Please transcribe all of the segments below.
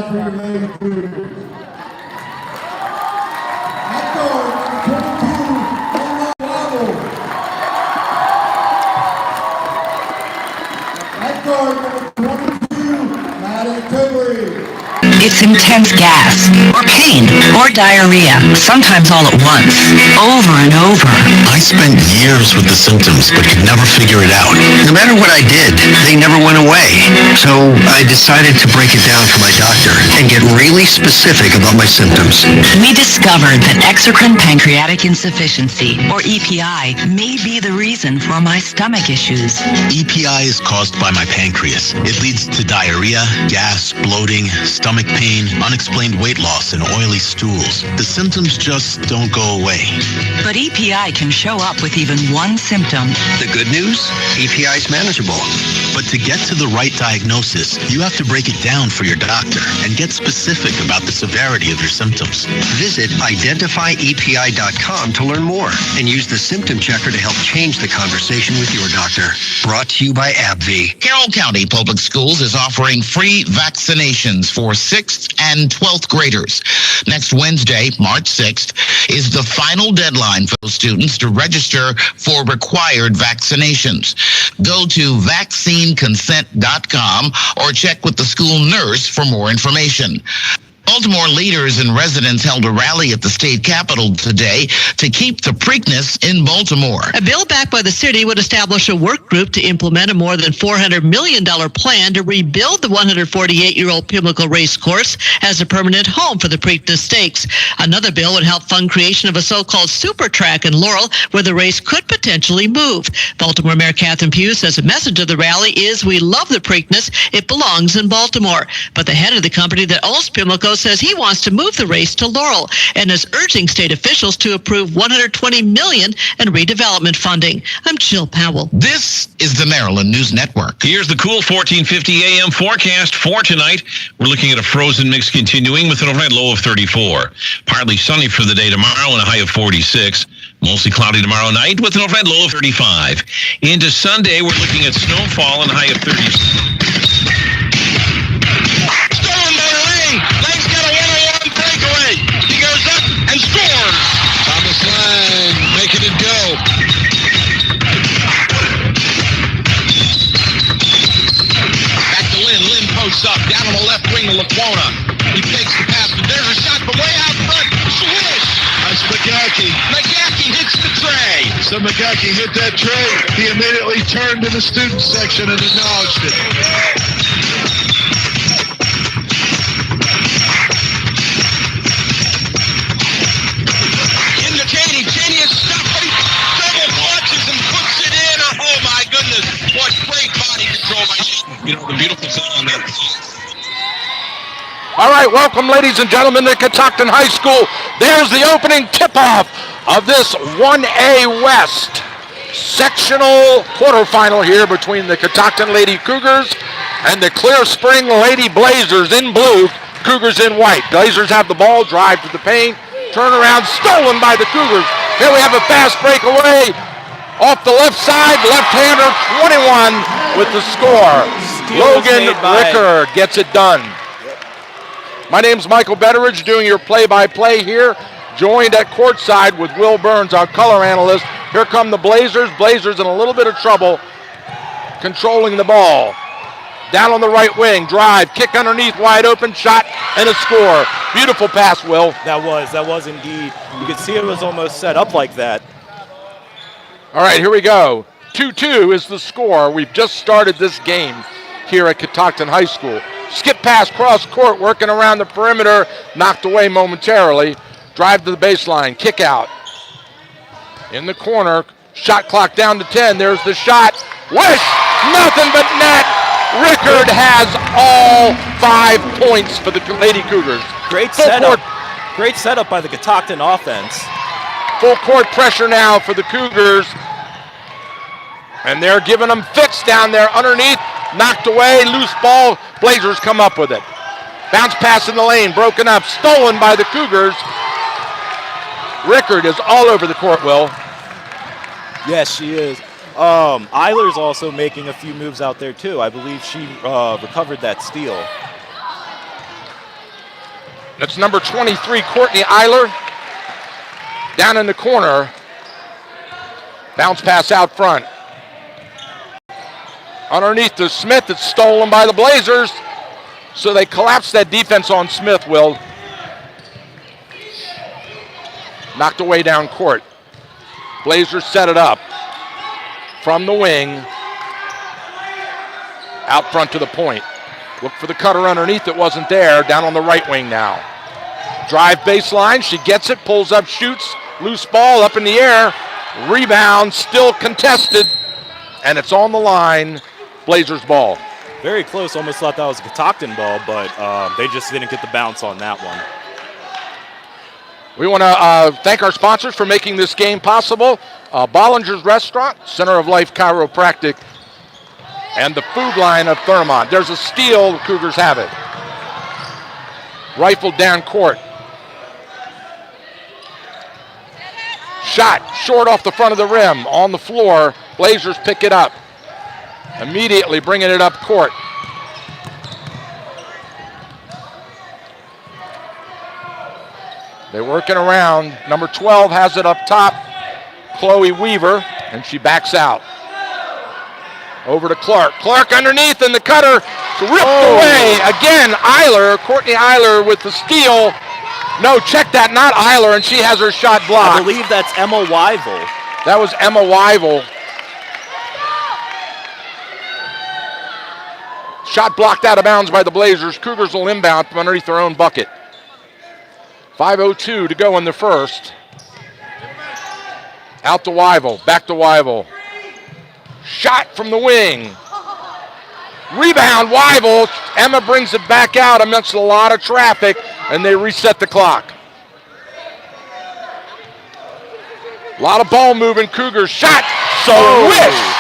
for your Lady Cougars. At guard, number 22, Bravo. At guard, number 22, Maddie Tillery. It's intense gas, or pain, or diarrhea, sometimes all at once, over and over. I spent years with the symptoms, but could never figure it out. No matter what I did, they never went away. So I decided to break it down for my doctor and get really specific about my symptoms. We discovered that exocrine pancreatic insufficiency, or EPI, may be the reason for my stomach issues. EPI is caused by my pancreas. It leads to diarrhea, gas, bloating, stomach pain, unexplained weight loss, and oily stools. The symptoms just don't go away. But EPI can show up with even one symptom. The good news? EPI is manageable. But to get to the right diagnosis, you have to break it down for your doctor and get specific about the severity of your symptoms. Visit identifyepi.com to learn more and use the symptom checker to help change the conversation with your doctor. Brought to you by AbbVie. Carroll County Public Schools is offering free vaccinations for 6th and 12th graders. Next Wednesday, March 6th, is the final deadline for those students to register for required vaccinations. Go to vaccineconsent.com or check with the school nurse for more information. Baltimore leaders and residents held a rally at the state capitol today to keep the Preakness in Baltimore. A bill backed by the city would establish a work group to implement a more than $400 million plan to rebuild the 148-year-old Pimlico race course as a permanent home for the Preakness Stakes. Another bill would help fund creation of a so-called super track in Laurel where the race could potentially move. Baltimore Mayor Catherine Pugh says the message of the rally is, we love the Preakness, it belongs in Baltimore. But the head of the company that owns Pimlico says he wants to move the race to Laurel and is urging state officials to approve $120 million in redevelopment funding. I'm Jill Powell. This is the Maryland News Network. Here's the cool 1450 AM forecast for tonight. We're looking at a frozen mix continuing with an overnight low of 34. Partly sunny for the day tomorrow and a high of 46. Mostly cloudy tomorrow night with an overnight low of 35. Into Sunday, we're looking at snowfall and a high of 30. And scores! Thomas Lang making it go. Back to Lynn. Lynn posts up. Down on the left wing to Laquona. He takes the pass, but there's a shot from way out front. Swish! That's McGackey. McGackey hits the tray. So McGackey hit that tray. He immediately turned to the student section and acknowledged it. You know, the beautiful thing on that. All right, welcome, ladies and gentlemen, to Catoctin High School. There's the opening tip-off of this 1A West sectional quarterfinal here between the Catoctin Lady Cougars and the Clear Spring Lady Blazers in blue, Cougars in white. Blazers have the ball, drive to the paint, turnaround, stolen by the Cougars. Here we have a fast breakaway. Off the left side, left-hander, 21 with the score. Logan Ricker gets it done. My name's Michael Betteridge, doing your play-by-play here, joined at courtside with Will Burns, our color analyst. Here come the Blazers. Blazers in a little bit of trouble controlling the ball. Down on the right wing, drive, kick underneath, wide open, shot, and a score. Beautiful pass, Will. That was indeed. You could see it was almost set up like that. All right, here we go. 2-2 is the score. We've just started this game here at Catoctin High School. Skip pass, cross court, working around the perimeter, knocked away momentarily. Drive to the baseline, kick out. In the corner, shot clock down to 10. There's the shot. Wish, nothing but net. Rickard has all 5 points for the Lady Cougars. Great setup. Great setup by the Catoctin offense. Full court pressure now for the Cougars. And they're giving them fits down there underneath. Knocked away, loose ball. Blazers come up with it. Bounce pass in the lane, broken up, stolen by the Cougars. Rickard is all over the court, Will. Yes, she is. Eiler's also making a few moves out there, too. I believe she recovered that steal. That's number 23, Courtney Eiler. Down in the corner. Bounce pass out front. Underneath to Smith. It's stolen by the Blazers. So they collapse that defense on Smith, Will. Knocked away down court. Blazers set it up. From the wing. Out front to the point. Look for the cutter underneath. It wasn't there. Down on the right wing now. Drive baseline. She gets it. Pulls up. Shoots. Loose ball up in the air. Rebound. Still contested. And it's on the line. Blazers ball. Very close. Almost thought that was a Catoctin ball, but they just didn't get the bounce on that one. We want to thank our sponsors for making this game possible. Bollinger's Restaurant, Center of Life Chiropractic, and the Food Line of Thurmont. There's a steal. The Cougars have it. Rifled down court. Shot short off the front of the rim. On the floor. Blazers pick it up. Immediately bringing it up court. They're working around. Number 12 has it up top. Chloe Weaver, and she backs out. Over to Clark. Clark underneath, and the cutter ripped away. Again, Eiler, Courtney Eiler with the steal. No, check that, not Eiler, and she has her shot blocked. I believe that's Emma Wyvil. That was Emma Wyvil. Shot blocked out of bounds by the Blazers. Cougars will inbound from underneath their own bucket. 5:02 to go in the first. Out to Wyvil. Back to Wyvil. Shot from the wing. Rebound, Wyvil. Emma brings it back out amidst a lot of traffic, and they reset the clock. A lot of ball moving. Cougars shot. So wish.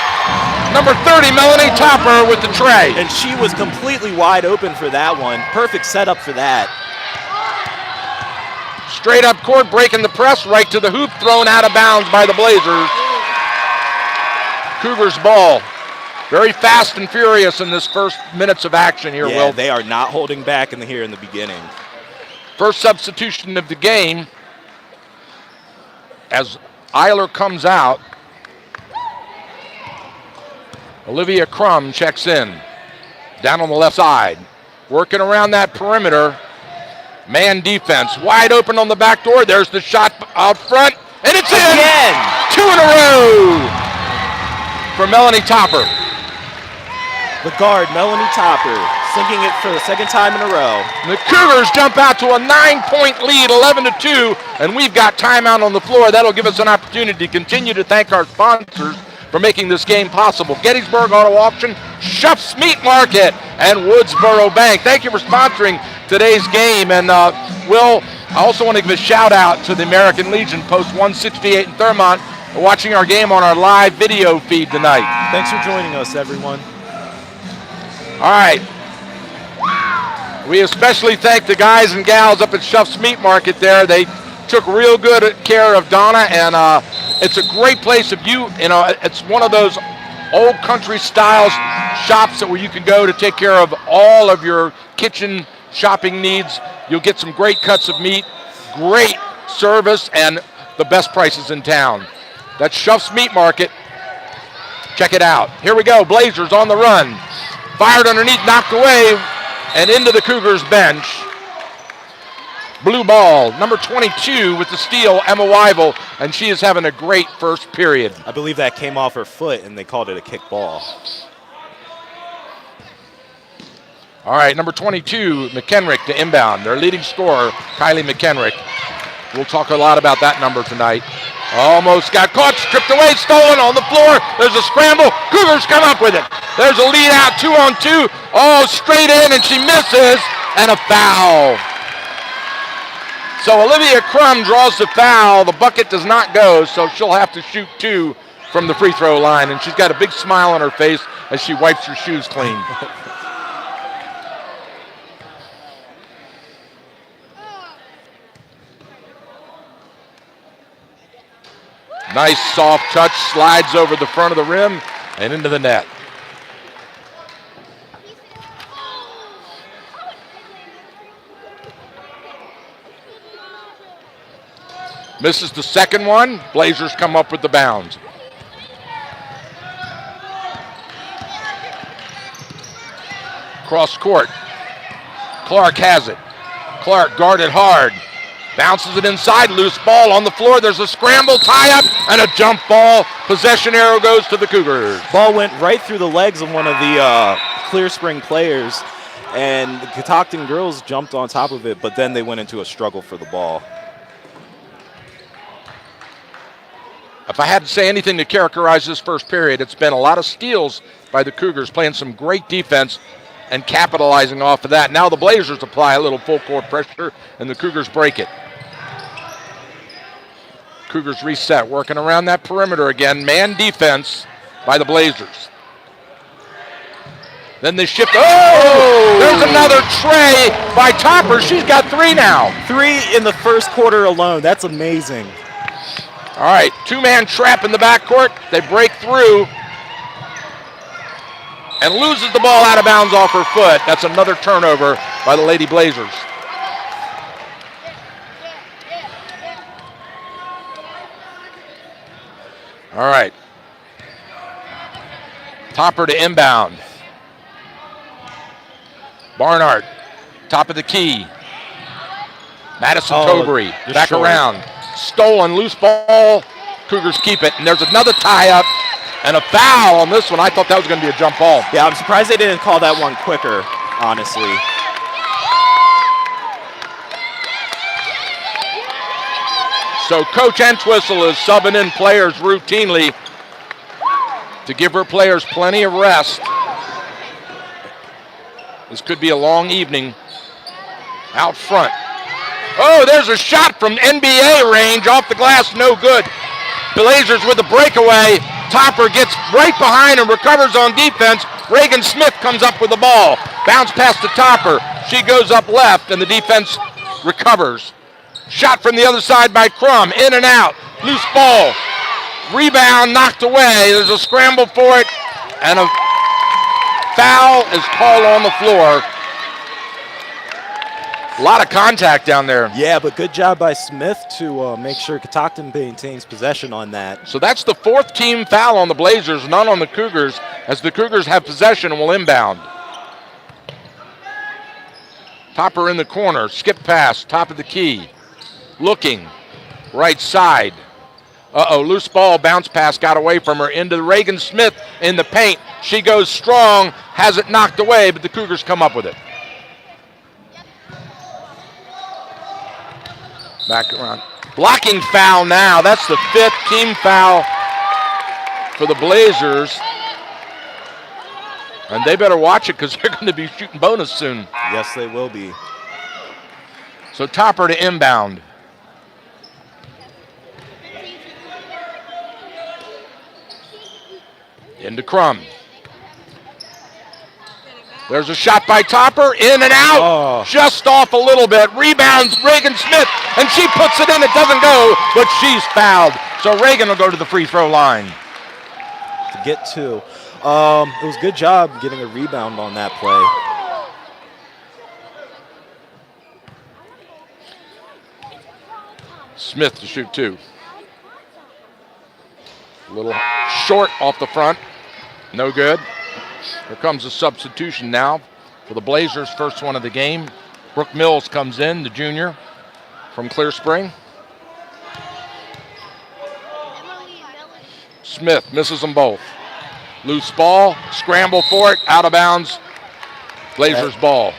Number 30, Melanie Topper with the tray. And she was completely wide open for that one. Perfect setup for that. Straight up court, breaking the press, right to the hoop, thrown out of bounds by the Blazers. Cougars ball. Very fast and furious in this first minutes of action here, Will. They are not holding back in the beginning. First substitution of the game as Eiler comes out. Olivia Crum checks in. Down on the left side. Working around that perimeter. Man defense. Wide open on the back door. There's the shot out front. And it's in! Again! 2 in a row for Melanie Topper. The guard, Melanie Topper, sinking it for the second time in a row. The Cougars jump out to a 9-point lead, 11-2, and we've got timeout on the floor. That'll give us an opportunity to continue to thank our sponsors for making this game possible. Gettysburg Auto Auction, Schuff's Meat Market, and Woodsboro Bank. Thank you for sponsoring today's game. And Will, I also want to give a shout out to the American Legion, Post 168 in Thurmont, for watching our game on our live video feed tonight. Thanks for joining us, everyone. All right. We especially thank the guys and gals up at Schuff's Meat Market there. They took real good care of Donna, and it's a great place. If you know, it's one of those old country style shops where you can go to take care of all of your kitchen shopping needs. You'll get some great cuts of meat, great service, and the best prices in town. That's Schuff's Meat Market. Check it out. Here we go. Blazers on the run. Fired underneath, knocked away, and into the Cougars bench. Blue ball, number 22 with the steal, Emma Wyvil, and she is having a great first period. I believe that came off her foot, and they called it a kick ball. All right, number 22, McKenrick to inbound. Their leading scorer, Kylie McKenrick. We'll talk a lot about that number tonight. Almost got caught, stripped away, stolen on the floor. There's a scramble. Cougars come up with it. There's a lead out, 2-on-2. Oh, straight in, and she misses, and a foul. So Olivia Crum draws the foul. The bucket does not go, so she'll have to shoot 2 from the free throw line, and she's got a big smile on her face as she wipes her shoes clean. Nice soft touch, slides over the front of the rim and into the net. Misses the second one. Blazers come up with the bounds. Cross court. Clark has it. Clark guarded hard. Bounces it inside. Loose ball on the floor. There's a scramble, tie-up, and a jump ball. Possession arrow goes to the Cougars. Ball went right through the legs of one of the Clear Spring players, and the Catoctin girls jumped on top of it, but then they went into a struggle for the ball. If I had to say anything to characterize this first period, it's been a lot of steals by the Cougars, playing some great defense and capitalizing off of that. Now the Blazers apply a little full court pressure, and the Cougars break it. Cougars reset, working around that perimeter again. Man defense by the Blazers. Then they shift. Oh! There's another tray by Topper. She's got 3 now. 3 in the first quarter alone. That's amazing. All right, 2-man trap in the backcourt. They break through and loses the ball out of bounds off her foot. That's another turnover by the Lady Blazers. All right. Topper to inbound. Barnhart, top of the key. Madison Tobry, back short. Around. Stolen, loose ball. Cougars keep it, and there's another tie-up and a foul on this one. I thought that was going to be a jump ball. Yeah, I'm surprised they didn't call that one quicker, honestly. So Coach Entwistle is subbing in players routinely to give her players plenty of rest. This could be a long evening out front. Oh, there's a shot from NBA range off the glass, no good. Blazers with a breakaway. Topper gets right behind and recovers on defense. Reagan Smith comes up with the ball. Bounce pass to Topper. She goes up left, and the defense recovers. Shot from the other side by Crum. In and out. Loose ball. Rebound knocked away. There's a scramble for it, and a foul is called on the floor. A lot of contact down there. Yeah, but good job by Smith to make sure Catoctin maintains possession on that. So that's the 4th team foul on the Blazers, none on the Cougars, as the Cougars have possession and will inbound. Topper in the corner, skip pass, top of the key. Looking, right side. Loose ball, bounce pass got away from her into Reagan Smith in the paint. She goes strong, has it knocked away, but the Cougars come up with it. Back around. Blocking foul now. That's the 5th team foul for the Blazers. And they better watch it because they're going to be shooting bonus soon. Yes, they will be. So Topper to inbound. Into Crum. There's a shot by Topper, in and out, just off a little bit. Rebounds Reagan Smith, and she puts it in. It doesn't go, but she's fouled. So Reagan will go to the free throw line. To get 2. It was a good job getting a rebound on that play. Smith to shoot 2. A little short off the front, no good. Here comes a substitution now for the Blazers, first one of the game. Brooke Mills comes in, the junior from Clear Spring. Smith misses them both. Loose ball, scramble for it, out of bounds. Blazers ball.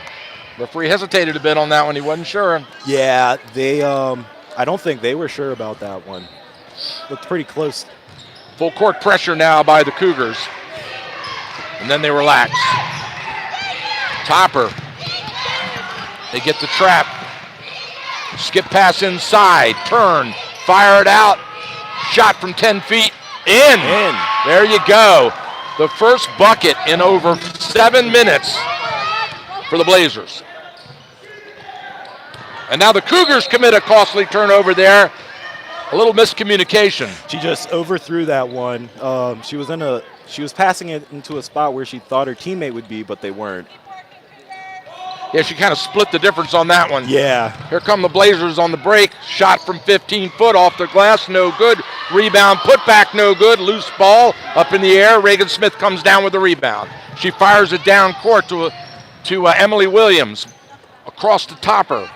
Referee hesitated a bit on that one, he wasn't sure. Yeah, they, I don't think they were sure about that one. Looked pretty close. Full court pressure now by the Cougars. And then they relax. Topper. They get the trap. Skip pass inside. Turn. Fire it out. Shot from 10 feet. In. There you go. The first bucket in over 7 minutes for the Blazers. And now the Cougars commit a costly turnover there. A little miscommunication. She just overthrew that one. She was passing it into a spot where she thought her teammate would be, but they weren't. Yeah, she kind of split the difference on that one. Yeah. Here come the Blazers on the break. Shot from 15 foot off the glass, no good. Rebound, put back, no good. Loose ball up in the air. Reagan Smith comes down with the rebound. She fires it down court to Emily Williams. Across the topper.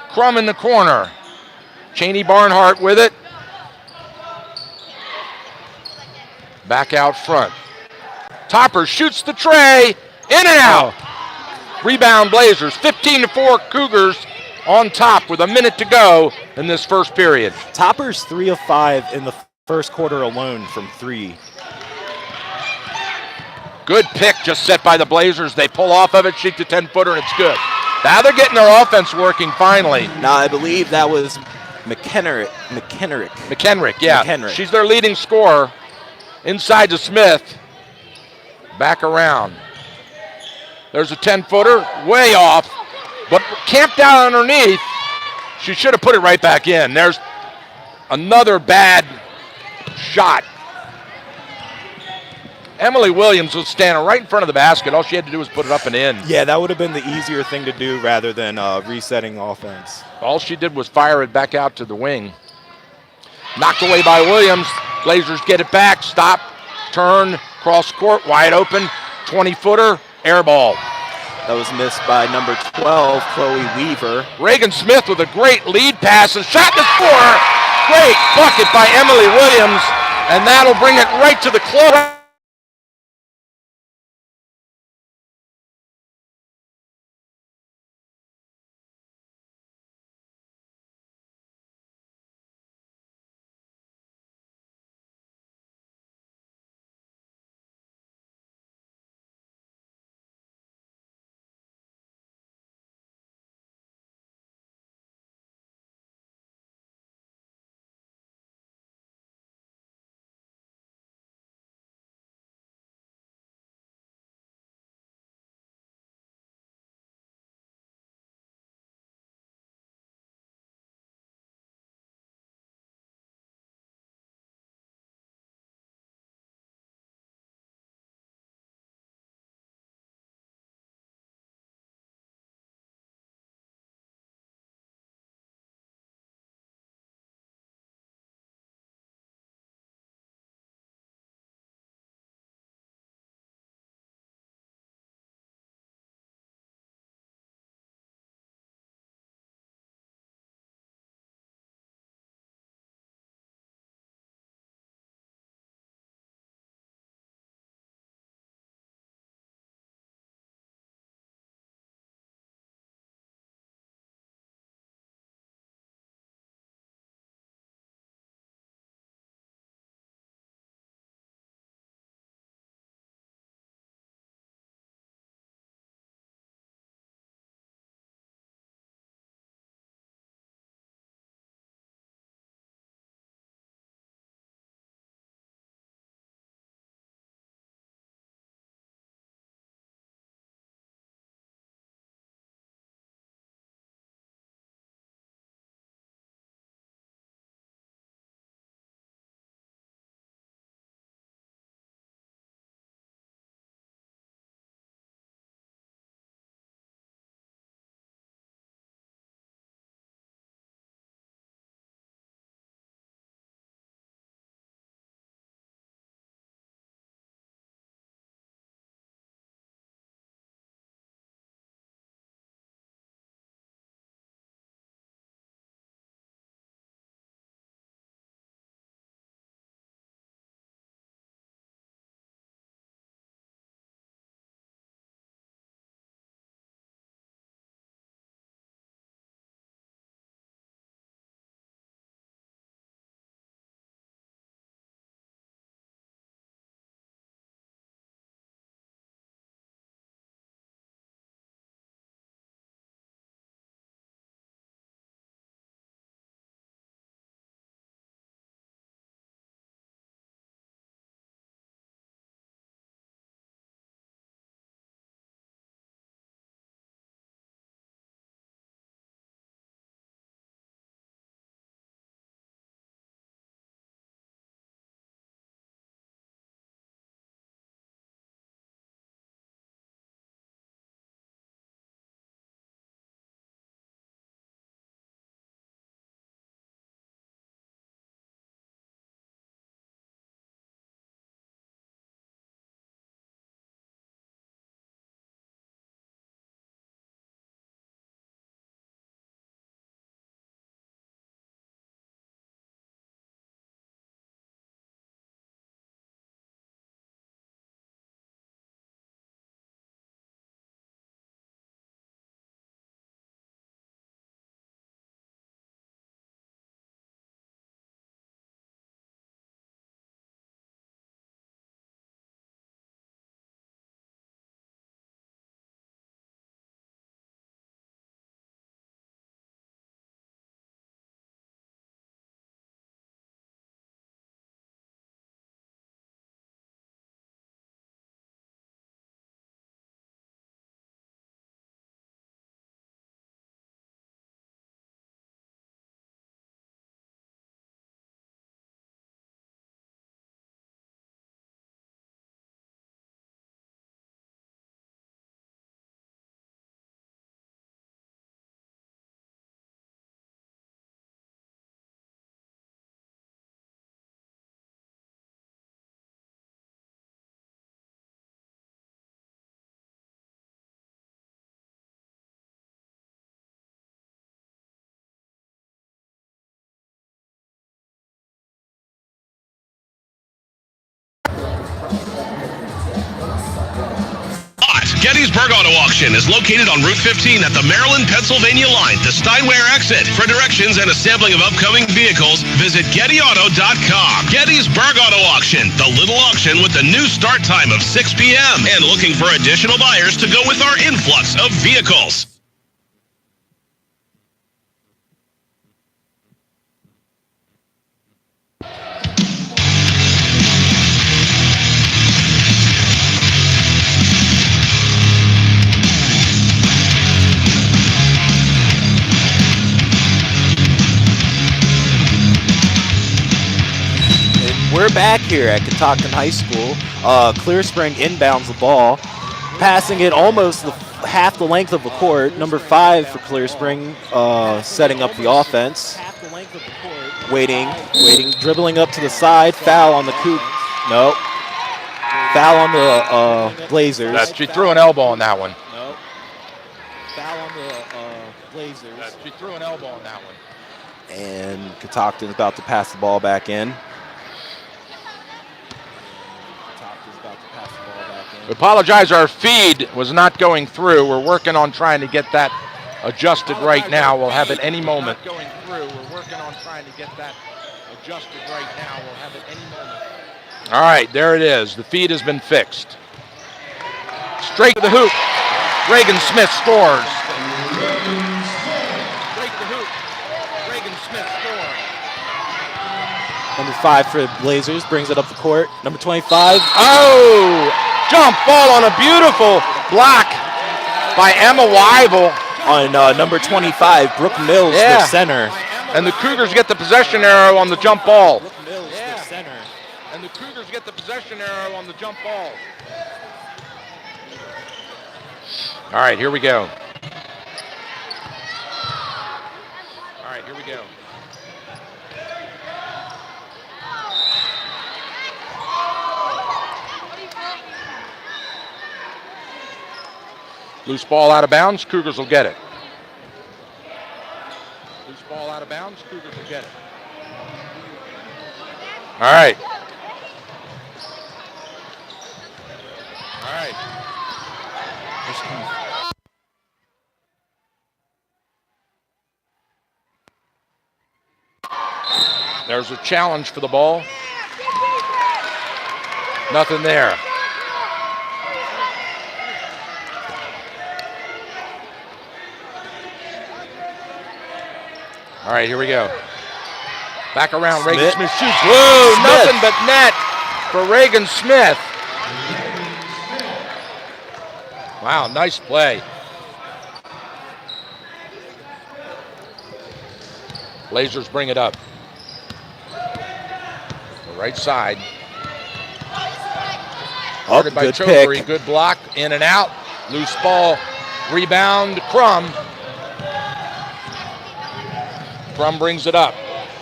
Crum in the corner. Cheney Barnhart with it. Back out front. Topper shoots the tray. In and out. Rebound Blazers. 15-4 Cougars on top with a minute to go in this first period. Topper's 3 of 5 in the first quarter alone from 3. Good pick just set by the Blazers. They pull off of it, shoot the 10-footer, and it's good. Now they're getting their offense working finally. Now I believe that was McHenrick, yeah. McHenrick. She's their leading scorer. Inside to Smith. Back around. There's a 10-footer, way off, but camped out underneath. She should have put it right back in. There's another bad shot. Emily Williams was standing right in front of the basket. All she had to do was put it up and in. Yeah, that would have been the easier thing to do rather than resetting offense. All she did was fire it back out to the wing. Knocked away by Williams. Blazers get it back. Stop, turn, cross court, wide open. 20-footer, air ball. That was missed by number 12, Chloe Weaver. Reagan Smith with a great lead pass and shot to score. Great bucket by Emily Williams, and that'll bring it right to the close. Berg Auto Auction is located on Route 15 at the Maryland-Pennsylvania line, the Steinway exit. For directions and a sampling of upcoming vehicles, visit GettyAuto.com. Getty's Berg Auto Auction, the little auction with the new start time of 6 p.m. and looking for additional buyers to go with our influx of vehicles. We're back here at Catoctin High School. Clear Spring inbounds the ball, passing it almost half the length of the court. Number 5 for Clear Spring, setting up the offense. Waiting, dribbling up to the side. Foul on the Coug. No. Foul on the Blazers. She threw an elbow on that one. No. Foul on the Blazers. She threw an elbow on that one. And Catoctin's about to pass the ball back in. We apologize, our feed was not going through. We're working on trying to get that adjusted right now. We'll have it any moment. Going through. We're working on trying to get that adjusted right now. We'll have it any moment. All right, there it is. The feed has been fixed. Straight to the hoop. Reagan Smith scores. Straight to the hoop. Reagan Smith scores. Number 5 for the Blazers brings it up the court. Number 25. Oh! Jump ball on a beautiful block by Emma Weibel. On number 25, Brooke Mills, the center. And the Cougars get the possession arrow on the jump ball. Brooke Mills, the center. And the Cougars get the possession arrow on the jump ball. All right, here we go. All right, here we go. Loose ball out of bounds, Cougars will get it. Loose ball out of bounds, Cougars will get it. All right. All right. There's a challenge for the ball. Nothing there. All right, here we go. Back around, Smith. Reagan Smith shoots. Whoa, Smith. Nothing but net for Reagan Smith. Wow, nice play. Blazers bring it up. The right side. Guarded by good Chokery. pick. Good block, in and out. Loose ball, rebound, Crum. Crum brings it up.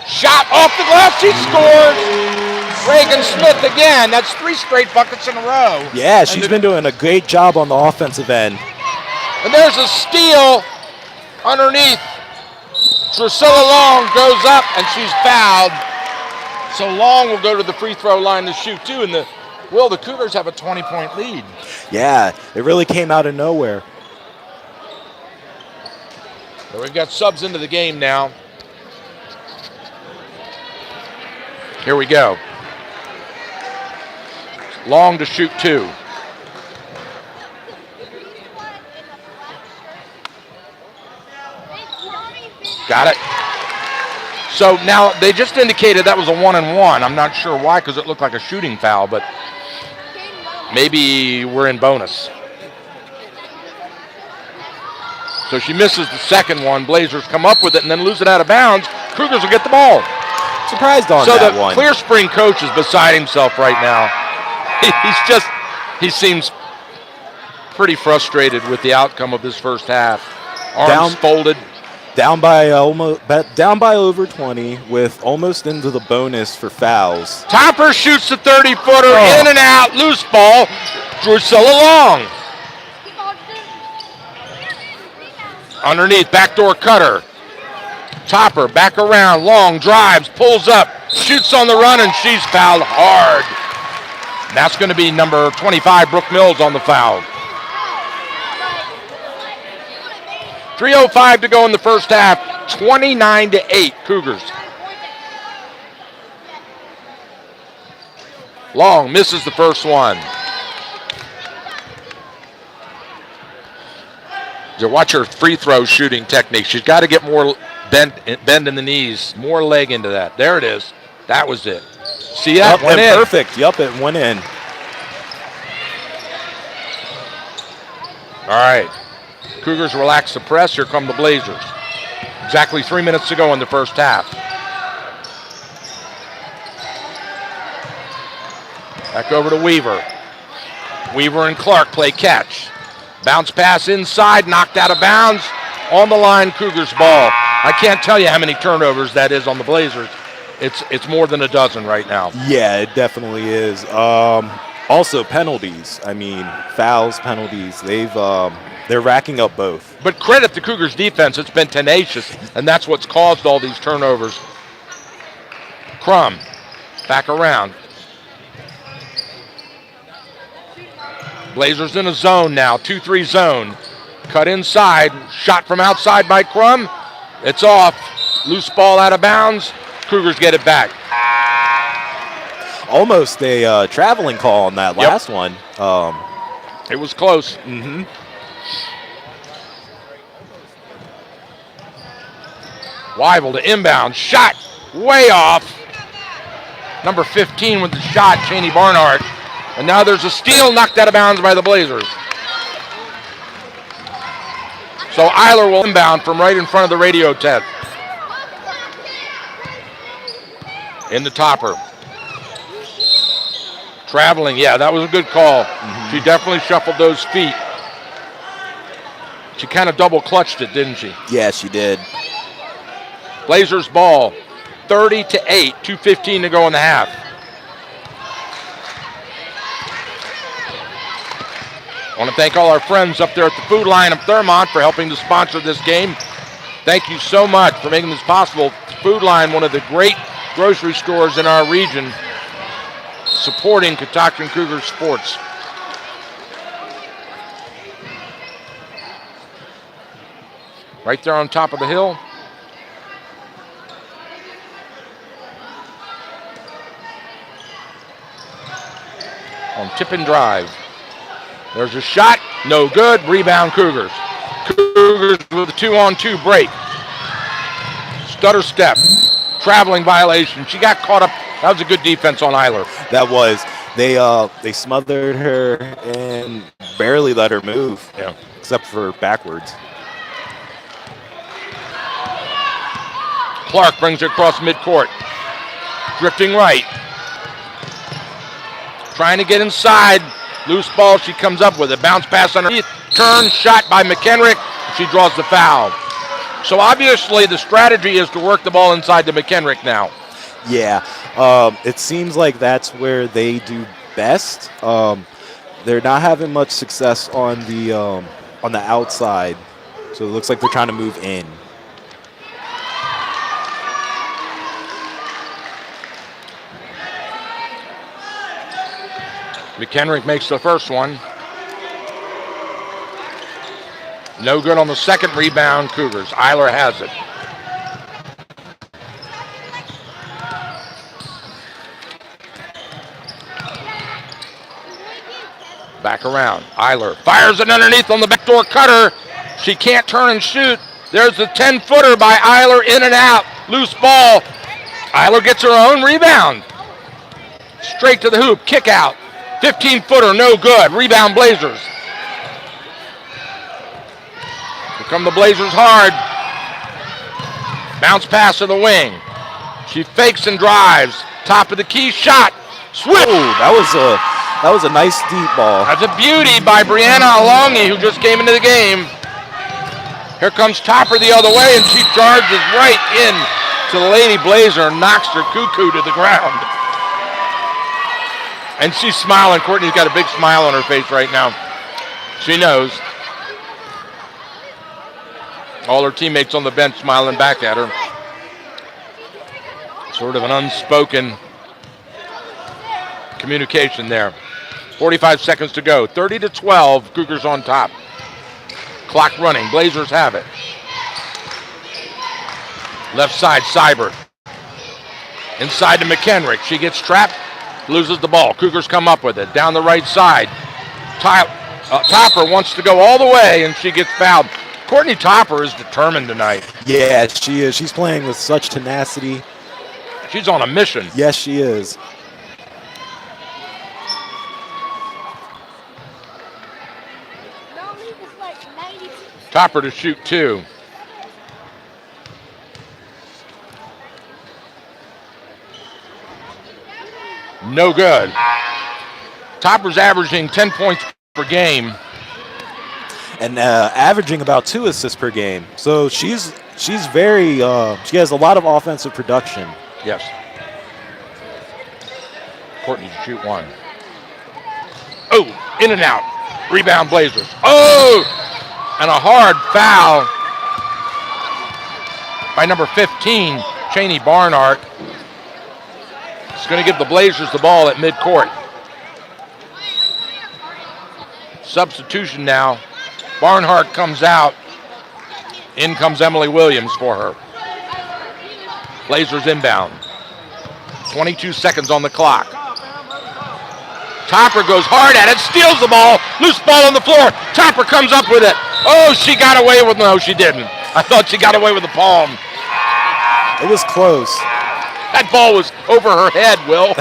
Shot off the glass, she scores! Reagan Smith again. That's 3 straight buckets in a row. Yeah, she's been doing a great job on the offensive end. And there's a steal underneath. Drusilla Long goes up and she's fouled. So Long will go to the free throw line to shoot too. And the Cougars have a 20-point lead. Yeah, it really came out of nowhere. So we've got subs into the game now. Here we go. Long to shoot 2. Got it. So now they just indicated that was a 1-and-1. I'm not sure why, because it looked like a shooting foul, but maybe we're in bonus. So she misses the second one. Blazers come up with it and then lose it out of bounds. Cougars will get the ball. Surprised on so that the one. Clear Spring coach is beside himself right now. He seems pretty frustrated with the outcome of this first half. Arms folded. Down by over 20 with almost into the bonus for fouls. Topper shoots the 30-footer in and out, loose ball. Drusilla Long. Underneath, backdoor cutter. Topper back around, Long drives, pulls up, shoots on the run, and she's fouled hard. And that's going to be number 25, Brooke Mills, on the foul. 3:05 to go in the first half. 29-8 Cougars. Long misses the first one. You watch her free throw shooting technique. She's got to get more bend in the knees, more leg into that. There it is. That was it. See that? Went in. Perfect. Yup, it went in. All right. Cougars relax the press. Here come the Blazers. Exactly 3 minutes to go in the first half. Back over to Weaver. Weaver and Clark play catch. Bounce pass inside, knocked out of bounds. On the line, Cougars ball. I can't tell you how many turnovers that is on the Blazers. It's more than a dozen right now. Yeah, it definitely is. Also penalties. I mean, fouls, penalties. They're racking up both. But credit the Cougars defense. It's been tenacious, and that's what's caused all these turnovers. Crum back around. Blazers in a zone now, 2-3 zone. Cut inside, shot from outside by Crum. It's off. Loose ball out of bounds. Cougars get it back. Almost a traveling call on that last one. It was close. Mm-hmm. Weibel to inbound. Shot way off. Number 15 with the shot, Cheney Barnhart. And now there's a steal knocked out of bounds by the Blazers. So Eiler will inbound from right in front of the radio tent. In the topper. Traveling, yeah, that was a good call. Mm-hmm. She definitely shuffled those feet. She kind of double clutched it, didn't she? Yeah, she did. Blazers ball, 30-8, 2:15 to go in the half. I want to thank all our friends up there at the Food Line of Thurmont for helping to sponsor this game. Thank you so much for making this possible. Food Line, one of the great grocery stores in our region, supporting Catoctin Cougar sports. Right there on top of the hill. On tip and drive. There's a shot, no good. Rebound Cougars. Cougars with a 2-on-2 break. Stutter step, traveling violation. She got caught up. That was a good defense on Eiler. That was. They smothered her and barely let her move. Yeah. Except for backwards. Clark brings it across midcourt. Drifting right. Trying to get inside. Loose ball, she comes up with it. Bounce pass underneath. Turn, shot by McHenrick. She draws the foul. So obviously the strategy is to work the ball inside to McHenrick now. Yeah, it seems like that's where they do best. They're not having much success on the outside, so it looks like they're trying to move in. McHenrick makes the first one. No good on the second rebound, Cougars. Eiler has it. Back around. Eiler fires it underneath on the backdoor cutter. She can't turn and shoot. There's the 10-footer by Eiler, in and out. Loose ball. Eiler gets her own rebound. Straight to the hoop. Kick out. 15-footer, no good. Rebound Blazers. Here come the Blazers hard. Bounce pass to the wing. She fakes and drives. Top of the key, shot. Switch. Oh, that was a nice deep ball. That's a beauty by Brianna Alongi, who just came into the game. Here comes Topper the other way, and she charges right in to the Lady Blazer and knocks her cuckoo to the ground. And she's smiling. Courtney's got a big smile on her face right now. She knows. All her teammates on the bench smiling back at her. Sort of an unspoken communication there. 45 seconds to go. 30-12, Cougars on top. Clock running. Blazers have it. Left side, Seibert. Inside to McHenrick. She gets trapped, loses the ball. Cougars come up with it. Down the right side. Topper wants to go all the way, and she gets fouled. Courtney Topper is determined tonight. Yeah, she is. She's playing with such tenacity. She's on a mission. Yes, she is. Topper to shoot 2. No good. Topper's averaging 10 points per game. And averaging about 2 assists per game. So she's very, she has a lot of offensive production. Yes. Courtney to shoot 1. Oh, in and out. Rebound Blazers. Oh, and a hard foul by number 15, Cheney Barnhart. It's going to give the Blazers the ball at midcourt. Substitution now. Barnhart comes out. In comes Emily Williams for her. Blazers inbound. 22 seconds on the clock. Topper goes hard at it, steals the ball. Loose ball on the floor. Topper comes up with it. Oh, she got away with, no, she didn't. I thought she got away with the palm. It was close. That ball was over her head, Will.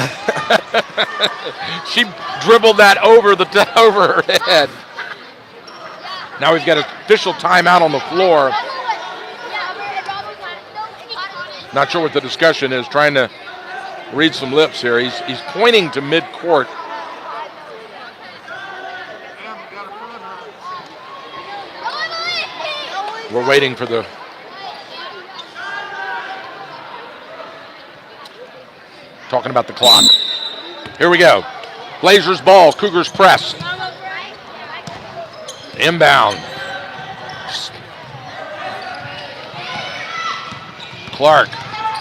She dribbled that over her head. Now we've got an official timeout on the floor. Not sure what the discussion is. Trying to read some lips here. He's pointing to midcourt. We're waiting for the... Talking about the clock. Here we go. Blazers ball. Cougars press. Inbound. Clark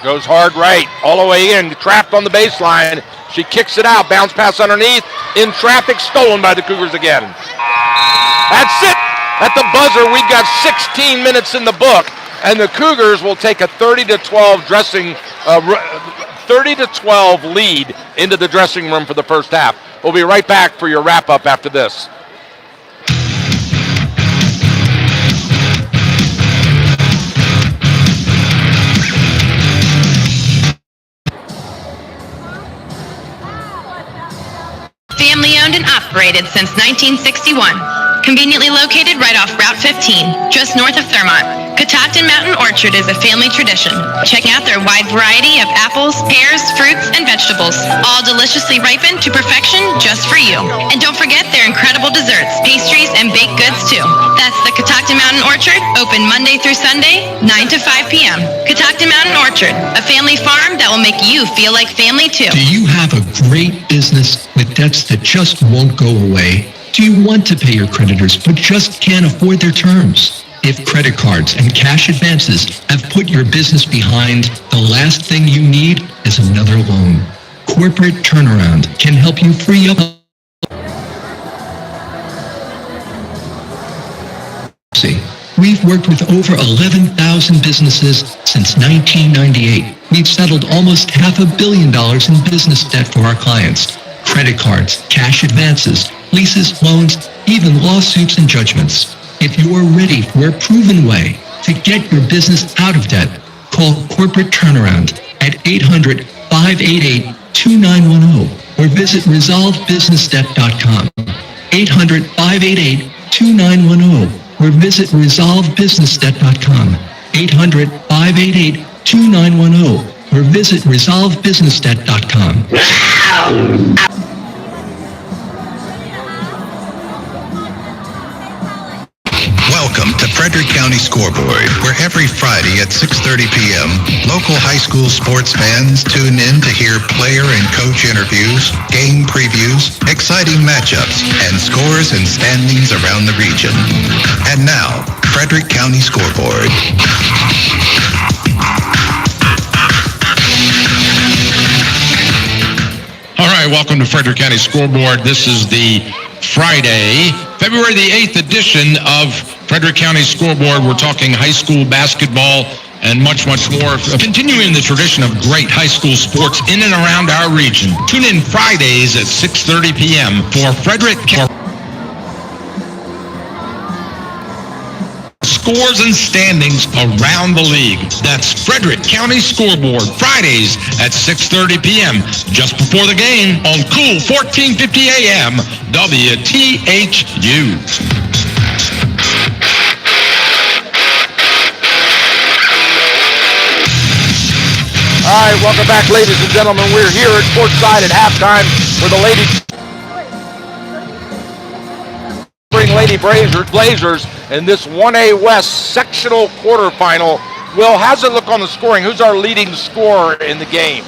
goes hard right. All the way in. Trapped on the baseline. She kicks it out. Bounce pass underneath. In traffic. Stolen by the Cougars again. That's it. At the buzzer, we've got 16 minutes in the book. And the Cougars will take a 30-12 30-12 lead into the dressing room for the first half. We'll be right back for your wrap-up after this. Family owned and operated since 1961. Conveniently located right off Route 15, just north of Thurmont. Catoctin Mountain Orchard is a family tradition. Check out their wide variety of apples, pears, fruits, and vegetables, all deliciously ripened to perfection just for you. And don't forget their incredible desserts, pastries, and baked goods too. That's the Catoctin Mountain Orchard, open Monday through Sunday, 9 to 5 p.m. Catoctin Mountain Orchard, a family farm that will make you feel like family too. Do you have a great business with debts that just won't go away? Do you want to pay your creditors but just can't afford their terms? If credit cards and cash advances have put your business behind, the last thing you need is another loan. Corporate Turnaround can help you free up. We've worked with over 11,000 businesses since 1998. We've settled almost $500 million in business debt for our clients. Credit cards, cash advances, leases, loans, even lawsuits and judgments. If you're ready for a proven way to get your business out of debt, call Corporate Turnaround at 800-588-2910 or visit resolvebusinessdebt.com. 800-588-2910 or visit resolvebusinessdebt.com. 800-588-2910 or visit resolvebusinessdebt.com. Welcome to Frederick County Scoreboard, where every Friday at 6:30 p.m., local high school sports fans tune in to hear player and coach interviews, game previews, exciting matchups, and scores and standings around the region. And now, Frederick County Scoreboard. All right, welcome to Frederick County Scoreboard. This is the Friday, February the 8th edition of Frederick County Scoreboard, we're talking high school basketball and much, much more. Continuing the tradition of great high school sports in and around our region. Tune in Fridays at 6:30 p.m. for Frederick County. Scores and standings around the league. That's Frederick County Scoreboard, Fridays at 6:30 p.m. just before the game on Cool 1450 AM WTHU. All right, welcome back, ladies and gentlemen. We're here at courtside at halftime for the Lady Blazers in this 1A West sectional quarterfinal. Will, how's it look on the scoring? Who's our leading scorer in the game?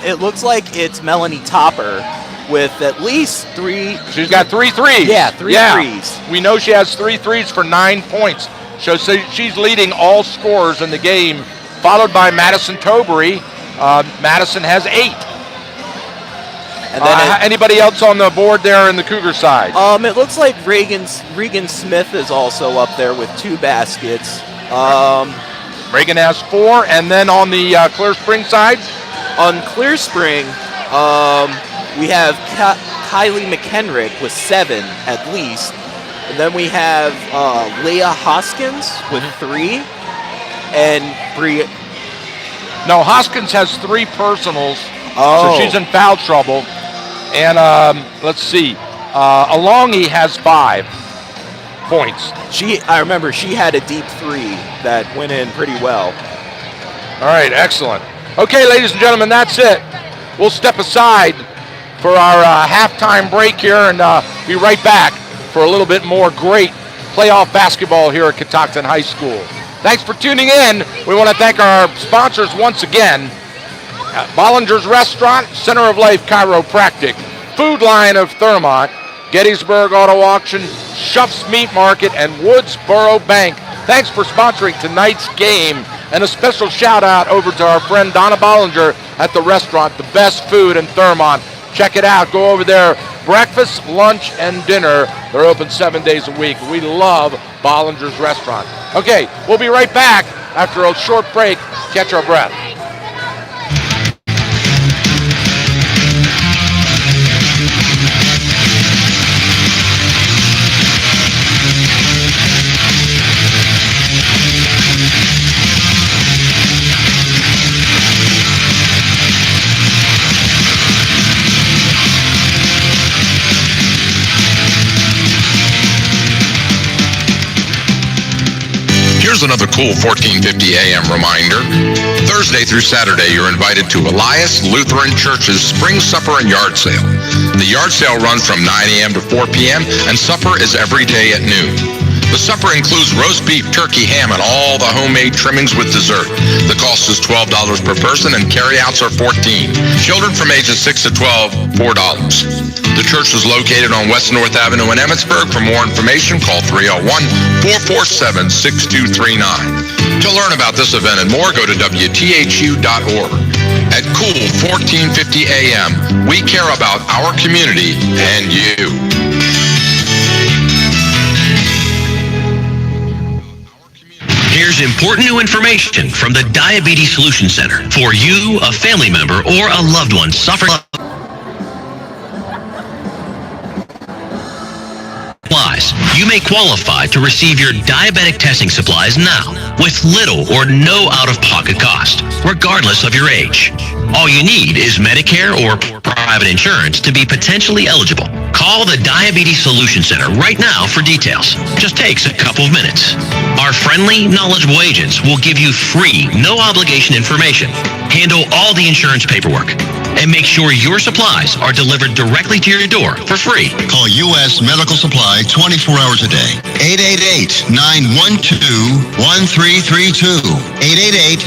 It looks like it's Melanie Topper with at least 3. She's got 3 threes. Yeah, 3 threes. We know she has 3 threes for 9 points. So she's leading all scorers in the game, followed by Madison Tobury. Madison has 8. And then anybody else on the board there in the Cougar side? It looks like Regan Smith is also up there with 2 baskets. Reagan has 4, and then on the Clear Spring side? On Clear Spring, we have Kylie McHenrick with 7 at least. And then we have Leah Hoskins with 3. And No, Hoskins has 3 personals, so she's in foul trouble. And let's see, Alongi has 5 points. I remember she had a deep 3 that went in pretty well. All right, excellent. Okay, ladies and gentlemen, that's it. We'll step aside for our halftime break here and be right back for a little bit more great playoff basketball here at Catoctin High School. Thanks for tuning in. We want to thank our sponsors once again. Bollinger's Restaurant, Center of Life Chiropractic, Food Line of Thurmont, Gettysburg Auto Auction, Schuff's Meat Market, and Woodsboro Bank. Thanks for sponsoring tonight's game. And a special shout out over to our friend Donna Bollinger at the restaurant, the best food in Thurmont. Check it out. Go over there. Breakfast, lunch, and dinner. They're open 7 days a week. We love Bollinger's Restaurant. Okay, we'll be right back after a short break. Catch our breath. Here's another cool 1450 AM reminder. Thursday through Saturday, you're invited to Elias Lutheran Church's Spring Supper and Yard Sale. The yard sale runs from 9 a.m. to 4 p.m., and supper is every day at noon. The supper includes roast beef, turkey, ham, and all the homemade trimmings with dessert. The cost is $12 per person, and carryouts are $14. Children from ages 6 to 12, $4. The church is located on West North Avenue in Emmitsburg. For more information, call 301-447-6239. To learn about this event and more, go to WTHU.org. At Cool 1450 AM, we care about our community and you. Here's important new information from the Diabetes Solution Center for you, a family member, or a loved one suffering. You may qualify to receive your diabetic testing supplies now with little or no out-of-pocket cost, regardless of your age. All you need is Medicare or private insurance to be potentially eligible. Call the Diabetes Solution Center right now for details. Just takes a couple of minutes. Our friendly, knowledgeable agents will give you free, no-obligation information, handle all the insurance paperwork, and make sure your supplies are delivered directly to your door for free. Call U.S. Medical Supply 24 hours a day. 888-912-1332.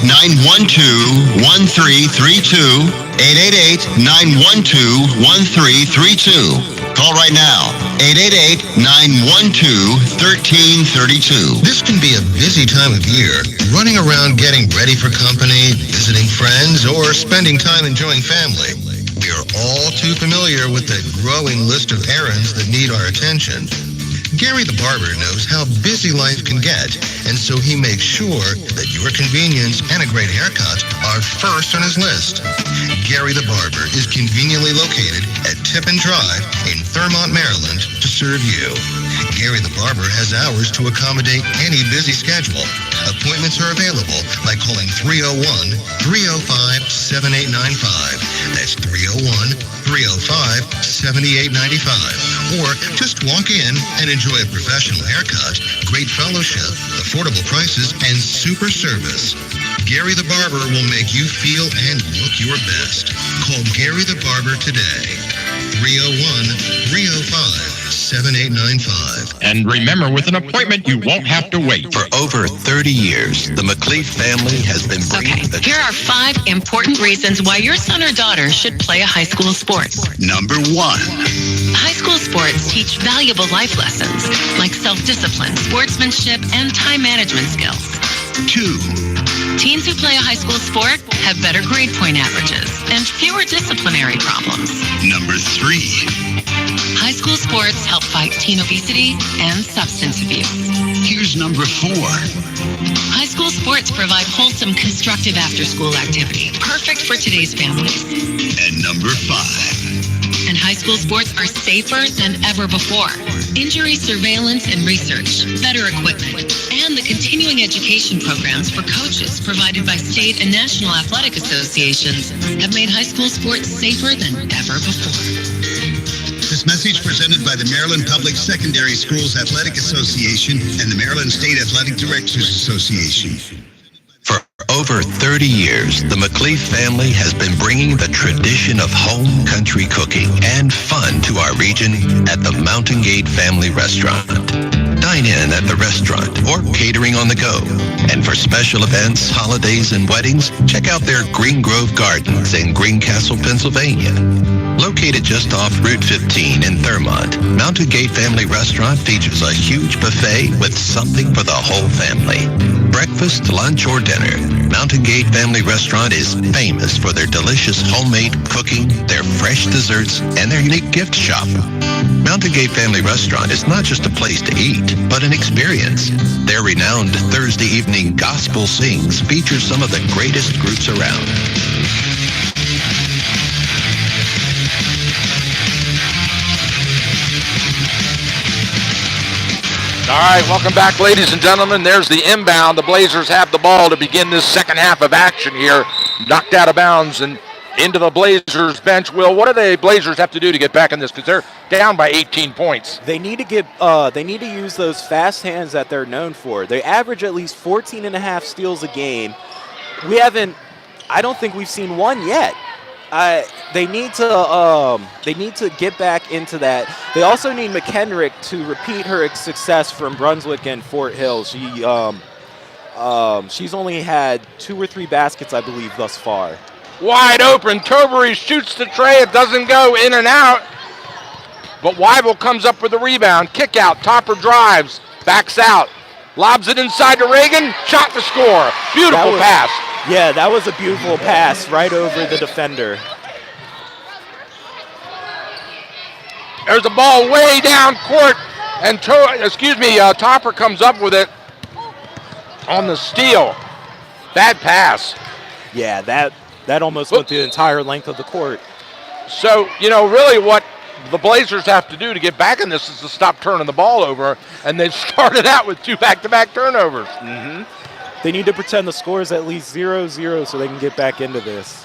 888-912-1332. 888-912-1332. Call right now. 888-912-1332. This can be a busy time of year. Running around getting ready for company, visiting friends, or spending time enjoying family. We are all too familiar with the growing list of errands that need our attention. Gary the barber knows how busy life can get, and so he makes sure that your convenience and a great haircut are first on his list. Gary the barber is conveniently located at Tippin Drive in Thurmont, Maryland to serve you. Gary the barber has hours to accommodate any busy schedule. Appointments are available by calling 301-305-7895. That's 301-305-7895. Or just walk in and enjoy a professional haircut, great fellowship, affordable prices, and super service. Gary the barber will make you feel and look your best. Call Gary the barber today. 301-305-7895. And remember, with an appointment, you won't have to wait. For over 30 years, the McLeaf family has been bringing the... Here are 5 important reasons why your son or daughter should play a high school sport. Number 1. High school sports teach valuable life lessons like self-discipline, sportsmanship, and time management skills. 2. Teens who play a high school sport have better grade point averages and fewer disciplinary problems. Number 3. High school sports help fight teen obesity and substance abuse. Here's number 4. High school sports provide wholesome, constructive after-school activity, perfect for today's families. And number 5. And high school sports are safer than ever before. Injury surveillance and research, better equipment, and the continuing education programs for coaches provided by state and national athletic associations have made high school sports safer than ever before. This message presented by the Maryland Public Secondary Schools Athletic Association and the Maryland State Athletic Directors Association. For over 30 years, the McLeaf family has been bringing the tradition of home country cooking and fun to our region at the Mountain Gate Family Restaurant. Dine in at the restaurant or catering on the go. And for special events, holidays, and weddings, check out their Green Grove Gardens in Greencastle, Pennsylvania. Located just off Route 15 in Thurmont, Mountain Gate Family Restaurant features a huge buffet with something for the whole family. Breakfast, lunch, or dinner, Mountain Gate Family Restaurant is famous for their delicious homemade cooking, their fresh desserts, and their unique gift shop. Mountain Gate Family Restaurant is not just a place to eat, but an experience. Their renowned Thursday evening gospel sings feature some of the greatest groups around. All right, welcome back, ladies and gentlemen. There's the inbound. The Blazers have the ball to begin this second half of action here. Knocked out of bounds and into the Blazers bench. Will, what do the Blazers have to do to get back in this? Because they're down by 18 points. They need to use those fast hands that they're known for. They average at least 14.5 steals a game. I don't think we've seen one yet. They need to get back into that. They also need McHenrick to repeat her success from Brunswick and Fort Hill. She's only had 2 or 3 baskets, I believe, thus far. Wide open. Tobury shoots the tray. It doesn't go in and out. But Weibel comes up with the rebound. Kick out. Topper drives. Backs out. Lobs it inside to Reagan. Shot to score. Beautiful pass. Yeah, that was a beautiful pass right over the defender. There's a ball way down court, and Topper comes up with it on the steal. Bad pass. Yeah, that almost went the entire length of the court. So, really what the Blazers have to do to get back in this is to stop turning the ball over, and they've started out with 2 back-to-back turnovers. Mm-hmm. They need to pretend the score is at least 0-0 so they can get back into this.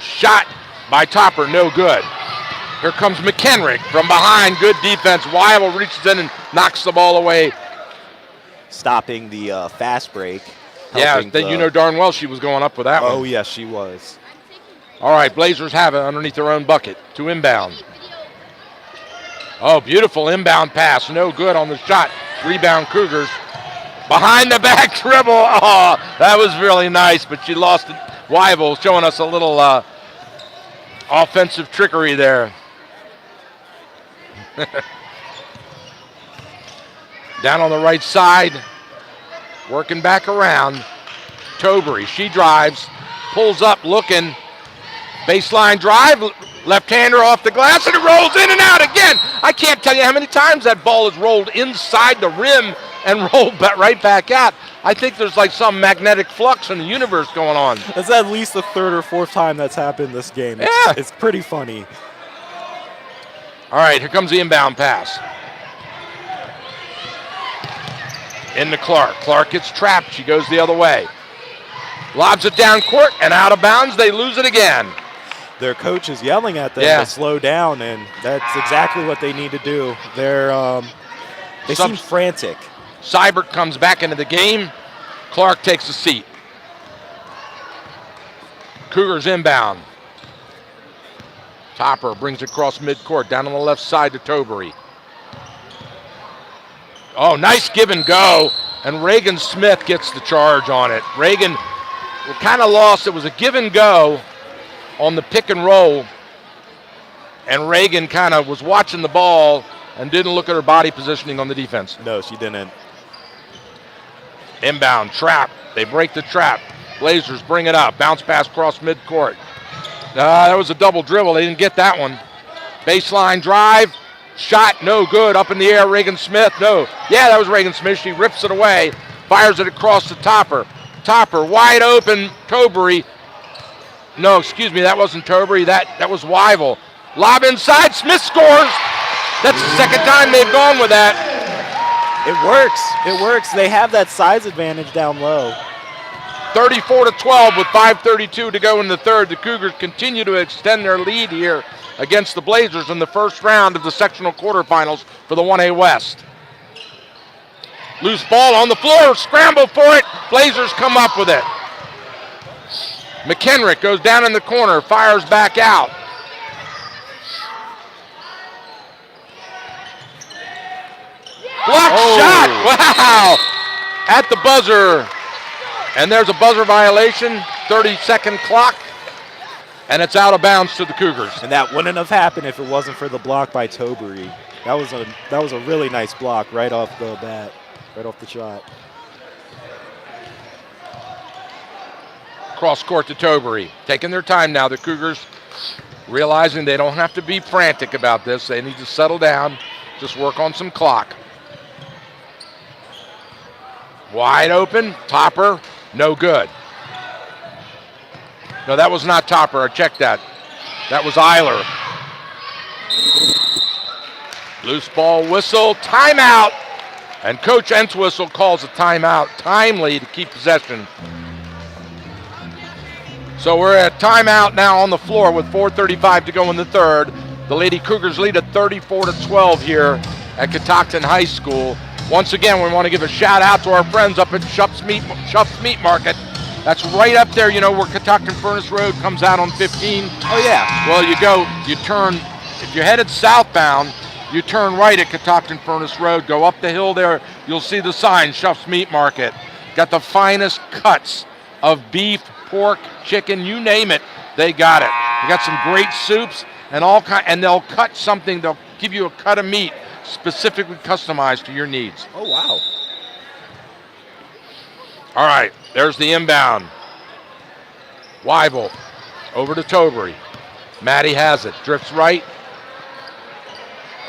Shot by Topper, no good. Here comes McHenrick from behind, good defense. Weibel reaches in and knocks the ball away. Stopping the fast break. Yeah, you know darn well she was going up with that one. Oh, yes, she was. All right, Blazers have it underneath their own bucket to inbound. Oh, beautiful inbound pass, no good on the shot. Rebound Cougars. Behind the back dribble. Oh, that was really nice, but she lost it. Weibel showing us a little offensive trickery there. Down on the right side, working back around. Tobury, she drives, pulls up, looking. Baseline drive, left-hander off the glass, and it rolls in and out again. I can't tell you how many times that ball is rolled inside the rim and rolled right back out. I think there's like some magnetic flux in the universe going on. That's at least the third or fourth time that's happened this game. It's pretty funny. All right, here comes the inbound pass. Into Clark. Clark gets trapped. She goes the other way. Lobs it down court and out of bounds. They lose it again. Their coach is yelling at them to slow down, and that's exactly what they need to do. They seem frantic. Seibert comes back into the game. Clark takes a seat. Cougars inbound. Topper brings it across midcourt, down on the left side to Tobury. Oh, nice give and go, and Reagan Smith gets the charge on it. Reagan kind of lost. It was a give and go on the pick and roll, and Reagan kind of was watching the ball and didn't look at her body positioning on the defense. No, she didn't. Inbound, trap. They break the trap. Blazers bring it up. Bounce pass across midcourt. That was a double dribble. They didn't get that one. Baseline drive. Shot, no good. Up in the air, Reagan Smith. No. Yeah, that was Reagan Smith. She rips it away. Fires it across the Topper. Topper, wide open. Tobury. No, excuse me. That wasn't Tobury. That was Weibel. Lob inside. Smith scores. That's the second time they've gone with that. It works. It works. They have that size advantage down low. 34-12 with 5:32 to go in the third. The Cougars continue to extend their lead here against the Blazers in the first round of the sectional quarterfinals for the 1A West. Loose ball on the floor, scramble for it. Blazers come up with it. McHenrick goes down in the corner, fires back out. Block shot, wow, at the buzzer. And there's a buzzer violation, 30-second clock, and it's out of bounds to the Cougars. And that wouldn't have happened if it wasn't for the block by Tobury. That was a really nice block right off the bat, right off the shot. Cross court to Tobury, taking their time now. The Cougars realizing they don't have to be frantic about this. They need to settle down, just work on some clock. Wide open, Topper, no good. No, that was not Topper. I checked that. That was Eiler. Loose ball whistle, timeout. And Coach Entwistle calls a timeout, timely to keep possession. So we're at timeout now on the floor with 4:35 to go in the third. The Lady Cougars lead at 34-12 here at Catoctin High School. Once again, we want to give a shout out to our friends up at Shuff's Meat Market. That's right up there, you know, where Catoctin Furnace Road comes out on 15. Oh, yeah. Well, you turn, if you're headed southbound, you turn right at Catoctin Furnace Road, go up the hill there, you'll see the sign, Shuff's Meat Market. Got the finest cuts of beef, pork, chicken, you name it, they got it. You got some great soups and they'll cut something, they'll give you a cut of meat specifically customized to your needs. Oh, wow. All right, there's the inbound. Weibel over to Tobury. Maddie has it, drifts right.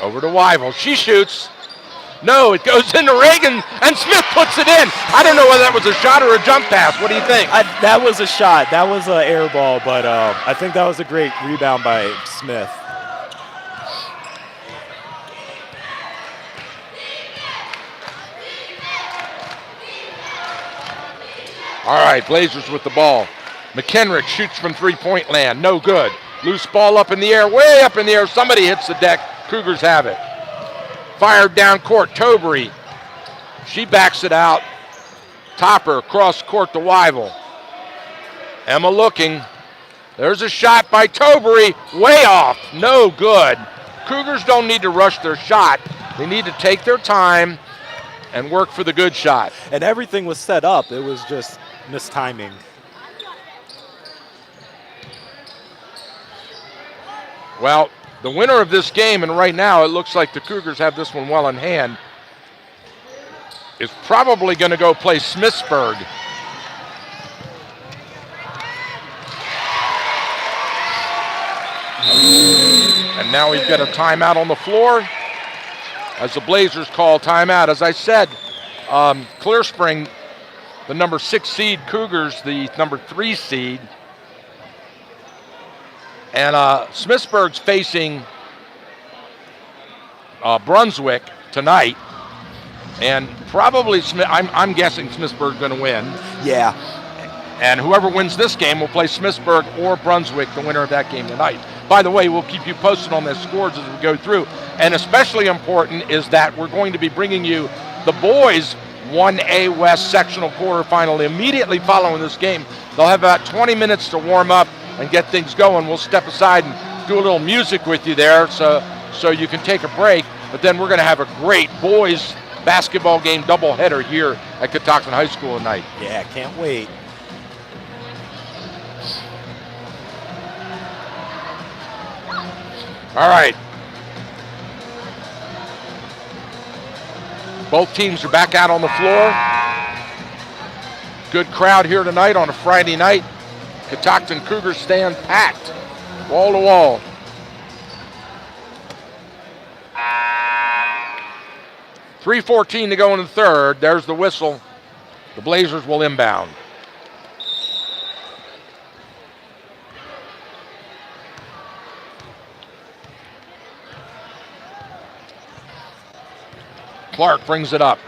Over to Weibel, she shoots. No, it goes into Reagan, and Smith puts it in. I don't know whether that was a shot or a jump pass. What do you think? That was a shot. That was an air ball, but I think that was a great rebound by Smith. All right, Blazers with the ball. McHenrick shoots from three-point land. No good. Loose ball up in the air, way up in the air. Somebody hits the deck. Cougars have it. Fired down court. Tobury. She backs it out. Topper across court to Weibel. Emma looking. There's a shot by Tobury. Way off. No good. Cougars don't need to rush their shot. They need to take their time and work for the good shot. And everything was set up. It was just mistiming. Well, the winner of this game, and right now it looks like the Cougars have this one well in hand, is probably going to go play Smithsburg. And now we've got a timeout on the floor. as the Blazers call timeout. As I said, Clear Spring, the number 6 seed, Cougars, the number 3 seed. And Smithsburg's facing Brunswick tonight. And probably, I'm guessing Smithsburg's going to win. Yeah. And whoever wins this game will play Smithsburg or Brunswick, the winner of that game tonight. By the way, we'll keep you posted on the scores as we go through. And especially important is that we're going to be bringing you the boys' 1A West sectional quarterfinal immediately following this game. They'll have about 20 minutes to warm up and get things going. We'll step aside and do a little music with you there so you can take a break. But then we're going to have a great boys basketball game doubleheader here at Catoctin High School tonight. Yeah, can't wait. All right. Both teams are back out on the floor. Good crowd here tonight on a Friday night. Catoctin Cougars stand packed, wall to wall. .3:14 to go in the third. There's the whistle. The Blazers will inbound. Clark brings it up.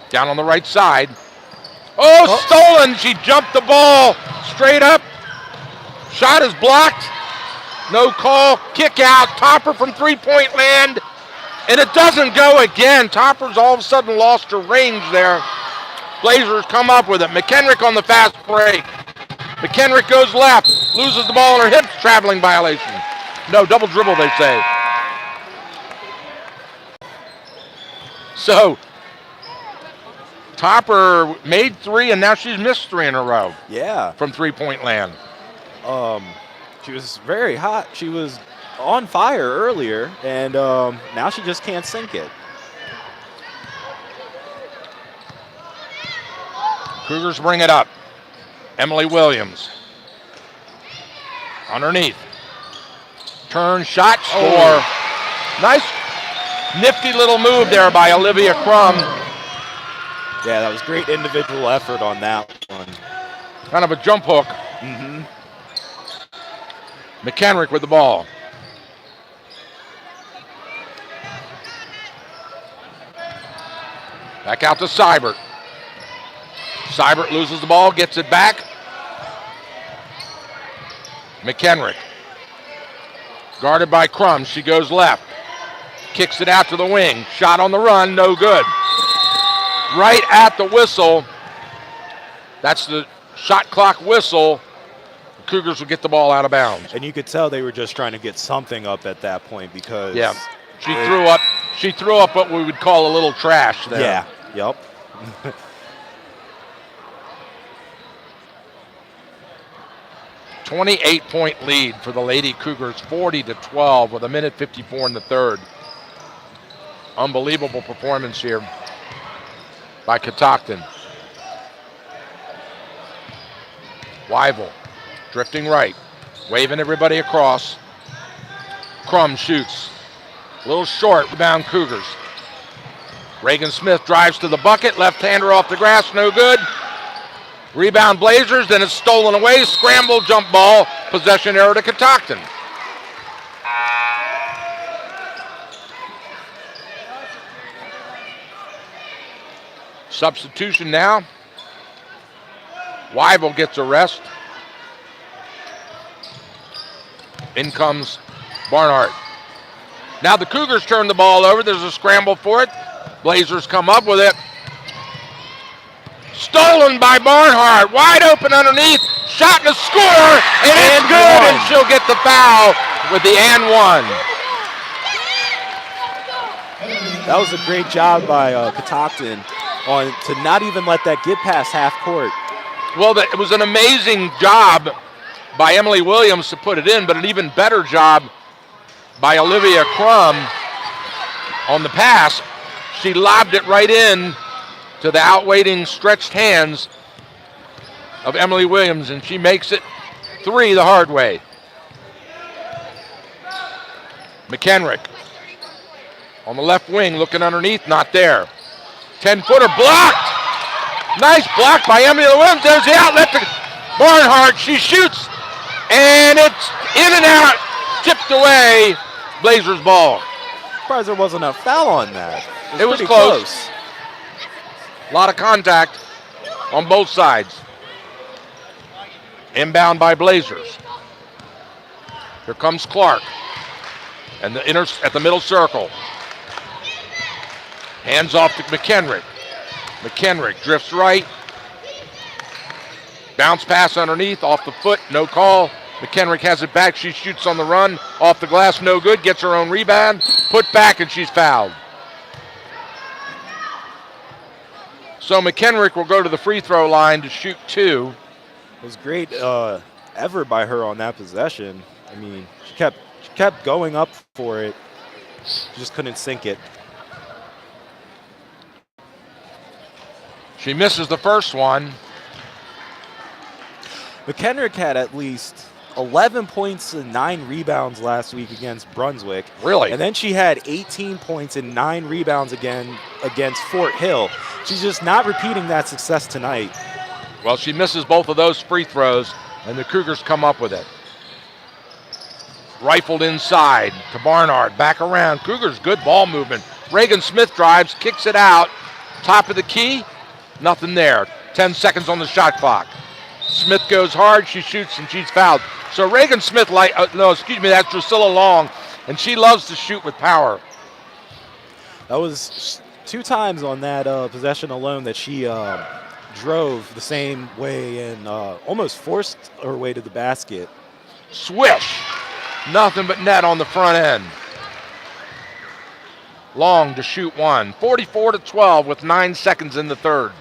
Down on the right side. Oh, stolen! She jumped the ball straight up. Shot is blocked. No call. Kick out. Topper from three-point land. And it doesn't go again. Topper's all of a sudden lost her range there. Blazers come up with it. McHenrick on the fast break. McHenrick goes left. Loses the ball on her hips. Traveling violation. No, double dribble, they say. So, Topper made 3, and now she's missed 3 in a row. Yeah. From three-point land. She was very hot. She was on fire earlier, and now she just can't sink it. Cougars bring it up. Emily Williams. Underneath. Turn, shot, score. Oh. Nice, nifty little move there by Olivia Crum. Yeah, that was great individual effort on that one. Kind of a jump hook. Mm-hmm. McHenrick with the ball. Back out to Seibert. Seibert loses the ball, gets it back. McHenrick. Guarded by Crum. She goes left. Kicks it out to the wing. Shot on the run, no good. Right at the whistle. That's the shot clock whistle. The Cougars will get the ball out of bounds. And you could tell they were just trying to get something up at that point because she threw up what we would call a little trash there. Yeah. Yep. 28-point lead for the Lady Cougars, 40-12 with 1:54 in the third. Unbelievable performance here by Catoctin. Weibel drifting right, waving everybody across. Crum shoots. A little short, rebound Cougars. Reagan Smith drives to the bucket, left-hander off the grass, no good. Rebound Blazers, then it's stolen away. Scramble, jump ball, possession error to Catoctin. Substitution now. Weibel gets a rest. In comes Barnhart. Now the Cougars turn the ball over. There's a scramble for it. Blazers come up with it. Stolen by Barnhart. Wide open underneath. Shot and a score. And it's good. And she'll get the foul with the and one. That was a great job by Catoctin to not even let that get past half court. Well, it was an amazing job by Emily Williams to put it in, but an even better job by Olivia Crum on the pass. She lobbed it right in to the outwaiting stretched hands of Emily Williams, and she makes it 3 the hard way. McHenrick on the left wing, looking underneath, not there. 10-footer blocked. Nice block by Emily Williams. There's the outlet to Barnhart. She shoots, and it's in and out, tipped away. Blazers ball. Surprised there wasn't a foul on that. It was close. A lot of contact on both sides. Inbound by Blazers. Here comes Clark. And at the middle circle. Hands off to McHenrick. McHenrick drifts right. Bounce pass underneath, off the foot, no call. McHenrick has it back. She shoots on the run. Off the glass, no good. Gets her own rebound. Put back, and she's fouled. So McHenrick will go to the free throw line to shoot 2. It was great effort by her on that possession. I mean, she kept going up for it. She just couldn't sink it. She misses the first one. McHenrick had at least 11 points and 9 rebounds last week against Brunswick. Really? And then she had 18 points and 9 rebounds again against Fort Hill. She's just not repeating that success tonight. Well, she misses both of those free throws, and the Cougars come up with it. Rifled inside to Barnard, back around. Cougars, good ball movement. Reagan Smith drives, kicks it out. Top of the key, nothing there. 10 seconds on the shot clock. Smith goes hard, she shoots, and she's fouled. So Reagan Smith, that's Drusilla Long, and she loves to shoot with power. That was 2 times on that possession alone that she drove the same way and almost forced her way to the basket. Swish. Nothing but net on the front end. Long to shoot 1. 44-12 with 9 seconds in the third.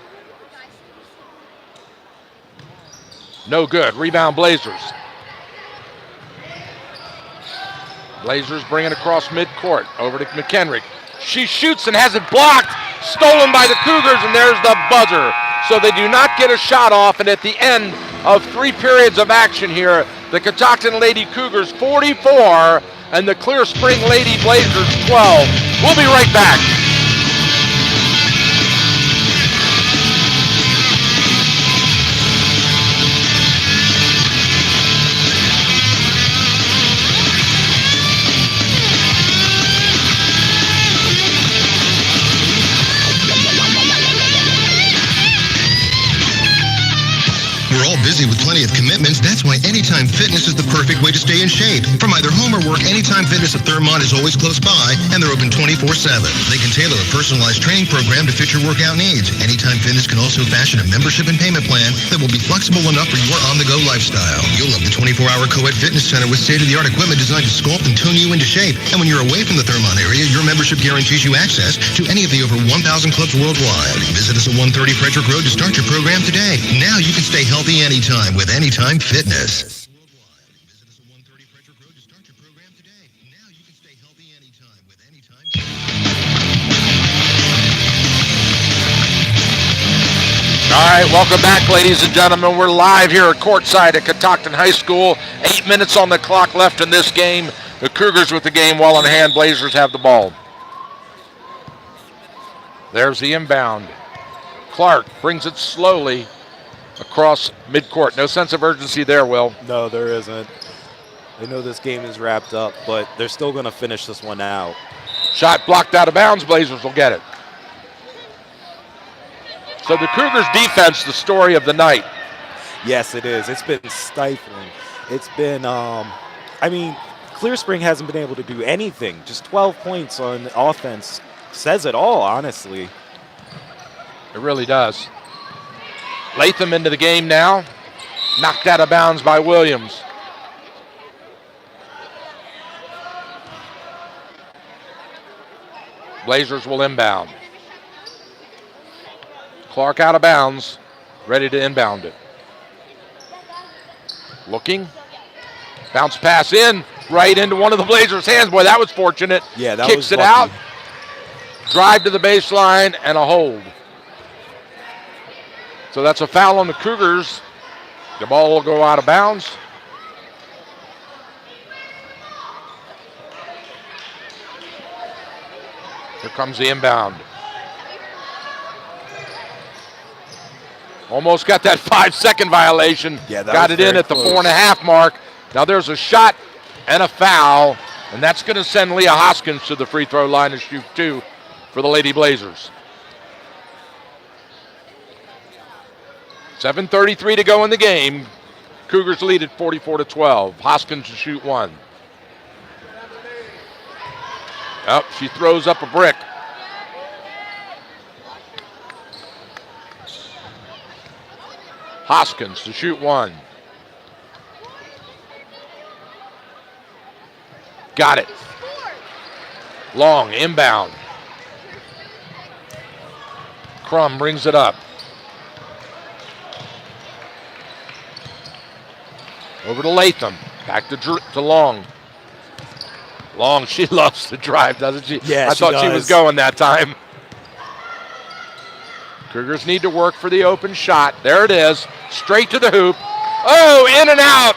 No good. Rebound Blazers. Blazers bring it across midcourt over to McHenrick. She shoots and has it blocked. Stolen by the Cougars, and there's the buzzer. So they do not get a shot off, and at the end of 3 periods of action here, the Catoctin Lady Cougars 44 and the Clear Spring Lady Blazers 12. We'll be right back. We're all busy with plenty of commitments. That's why Anytime Fitness is the perfect way to stay in shape. From either home or work, Anytime Fitness at Thurmont is always close by, and they're open 24/7. They can tailor a personalized training program to fit your workout needs. Anytime Fitness can also fashion a membership and payment plan that will be flexible enough for your on-the-go lifestyle. You'll love the 24-hour co-ed fitness center with state-of-the-art equipment designed to sculpt and tune you into shape. And when you're away from the Thurmont area, your membership guarantees you access to any of the over 1,000 clubs worldwide. Visit us at 130 Frederick Road to start your program today. Now you can stay healthy anytime with Anytime Fitness. All right, welcome back, ladies and gentlemen. We're live here at courtside at Catoctin High School. 8 minutes on the clock left in this game. The Cougars with the game well in hand. Blazers have the ball. There's the inbound. Clark brings it slowly across midcourt. No sense of urgency there, Will. No, there isn't. They know this game is wrapped up, but they're still going to finish this one out. Shot blocked out of bounds. Blazers will get it. So the Cougars' defense, the story of the night. Yes, it is. It's been stifling. It's been, Clear Spring hasn't been able to do anything. Just 12 points on offense says it all, honestly. It really does. Latham into the game now. Knocked out of bounds by Williams. Blazers will inbound. Clark out of bounds, ready to inbound it. Looking. Bounce pass in, right into one of the Blazers' hands. Boy, that was fortunate. Yeah, that Kicks was it lucky. out. Drive to the baseline and a hold. So that's a foul on the Cougars. The ball will go out of bounds. Here comes the inbound. Almost got that 5-second violation. Yeah, that got was it in very at the close. 4.5 mark. Now there's a shot and a foul, and that's going to send Leah Hoskins to the free throw line to shoot 2 for the Lady Blazers. 7:33 to go in the game. Cougars lead at 44-12. Hoskins to shoot 1. Oh, she throws up a brick. Hoskins to shoot 1. Got it. Long, inbound. Crum brings it up. Over to Latham. Back to Long. Long, she loves to drive, doesn't she? Yeah, I thought she was does. going that time. Cougars need to work for the open shot. There it is. Straight to the hoop. Oh, in and out.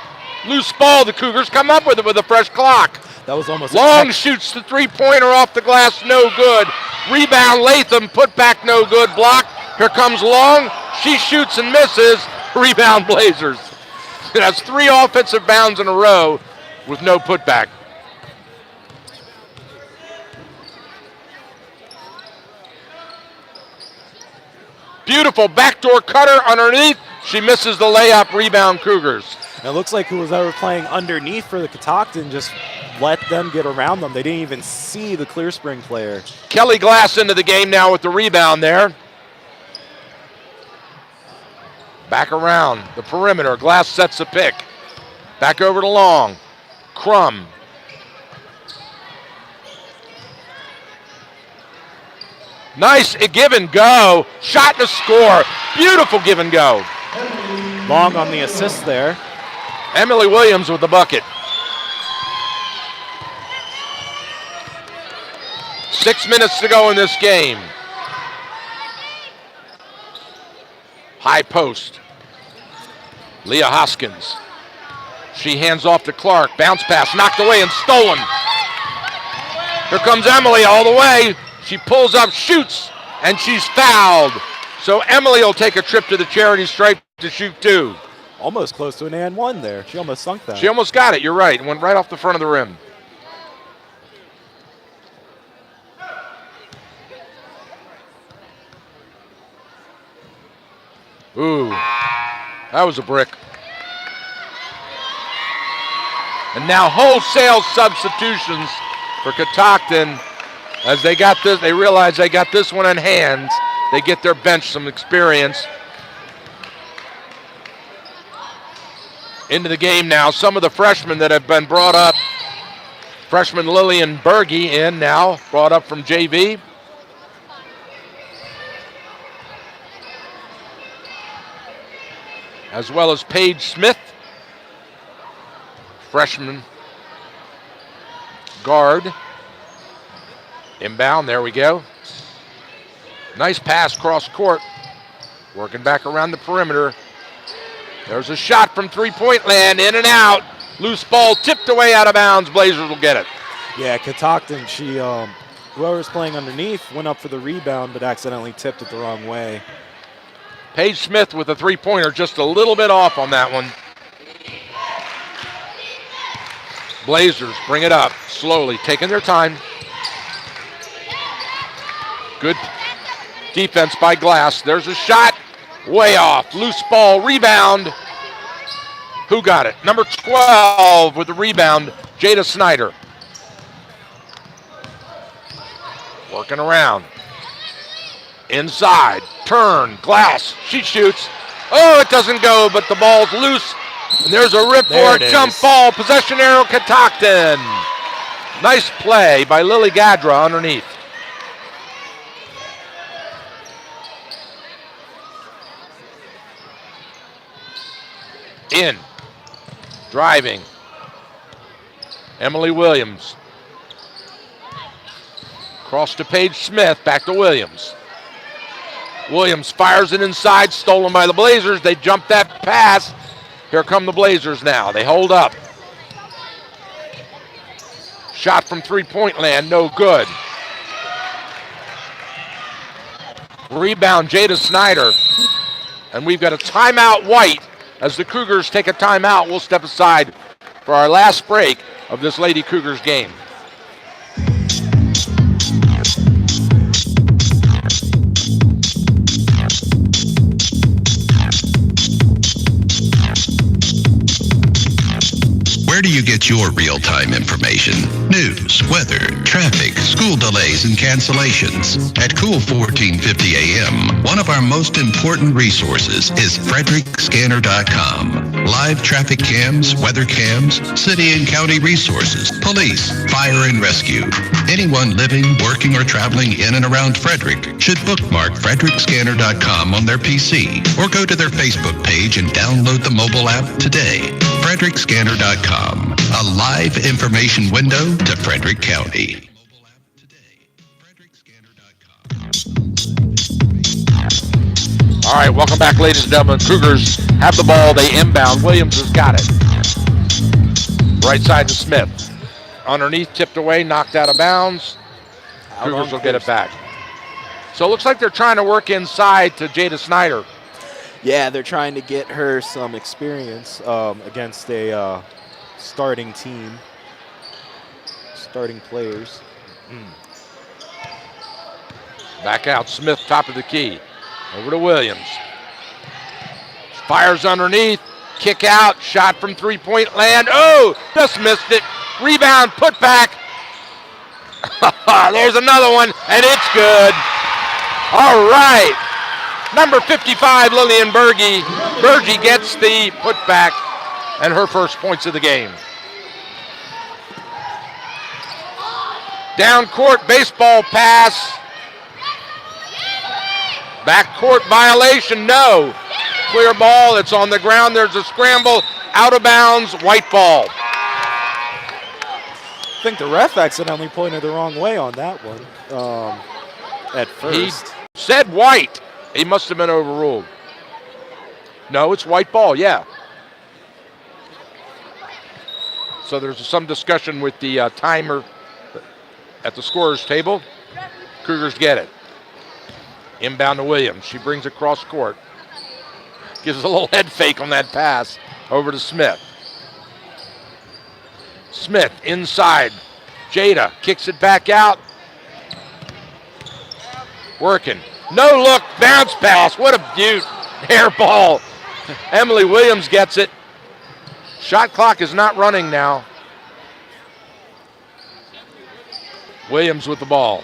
Loose ball. The Cougars come up with it with a fresh clock. That was almost Long shoots the three-pointer off the glass. No good. Rebound Latham. Put back no good. Block. Here comes Long. She shoots and misses. Rebound Blazers. That's 3 offensive bounds in a row with no putback. Beautiful backdoor cutter underneath. She misses the layup. Rebound Cougars. It looks like who was ever playing underneath for the Catoctin just let them get around them. They didn't even see the Clear Spring player. Kelly Glass into the game now with the rebound there. Back around the perimeter. Glass sets a pick. Back over to Long. Crum. Nice give and go. Shot to score. Beautiful give and go. Long on the assist there. Emily Williams with the bucket. 6 minutes to go in this game. High post. Leah Hoskins. She hands off to Clark. Bounce pass knocked away and stolen. Here comes Emily all the way. She pulls up, shoots, and she's fouled. So Emily will take a trip to the charity stripe to shoot 2. Almost close to an and 1 there. She almost sunk that. She almost got it. You're right. It went right off the front of the rim. Ooh, that was a brick. And now wholesale substitutions for Catoctin. As they got this, they realize they got this one in hand. They get their bench some experience. Into the game now. Some of the freshmen that have been brought up. Freshman Lillian Berge in now, brought up from JV. As well as Paige Smith, freshman guard. Inbound, there we go. Nice pass cross court. Working back around the perimeter. There's a shot from three-point land, in and out. Loose ball tipped away out of bounds. Blazers will get it. Yeah, Catoctin, whoever's playing underneath went up for the rebound but accidentally tipped it the wrong way. Paige Smith with a three-pointer, just a little bit off on that one. Blazers bring it up slowly, taking their time. Good defense by Glass. There's a shot, way off. Loose ball, rebound. Who got it? Number 12 with the rebound, Jada Snyder. Working around. Inside, turn, Glass, she shoots. Oh, it doesn't go, but the ball's loose. And there's a rip for a jump ball. Possession arrow, Catoctin. Nice play by Lily Gadra underneath. In, driving. Emily Williams. Cross to Paige Smith, back to Williams. Williams fires it inside, stolen by the Blazers. They jump that pass. Here come the Blazers now. They hold up. Shot from three-point land, no good. Rebound, Jada Snyder. And we've got a timeout, White. As the Cougars take a timeout, we'll step aside for our last break of this Lady Cougars game. Where do you get your real-time information? News, weather, traffic, school delays, and cancellations. At Cool 1450 AM, one of our most important resources is FrederickScanner.com. Live traffic cams, weather cams, city and county resources, police, fire and rescue. Anyone living, working, or traveling in and around Frederick should bookmark FrederickScanner.com on their PC or go to their Facebook page and download the mobile app today. FrederickScanner.com, a live information window to Frederick County. All right, welcome back, ladies and gentlemen. Cougars have the ball. They inbound. Williams has got it. Right side to Smith. Underneath, tipped away, knocked out of bounds. Cougars will get it back. So it looks like they're trying to work inside to Jada Snyder. Yeah, they're trying to get her some experience against a starting team, starting players. Back out, Smith, top of the key. Over to Williams. Fires underneath, kick out, shot from three-point land. Oh, just missed it. Rebound, put back. There's another one, and it's good. All right. Number 55, Lillian Berge. Berge gets the putback and her first points of the game. Down court, baseball pass. Backcourt violation, no. Clear ball, it's on the ground. There's a scramble, out of bounds, white ball. I think the ref accidentally pointed the wrong way on that one at first. He said white. He must have been overruled. No, it's white ball, yeah. So there's some discussion with the timer at the scorer's table. Cougars get it. Inbound to Williams. She brings it cross court. Gives a little head fake on that pass over to Smith. Smith inside. Jada kicks it back out. Working. No look, bounce pass. What a beaut. Air ball. Emily Williams gets it. Shot clock is not running now. Williams with the ball.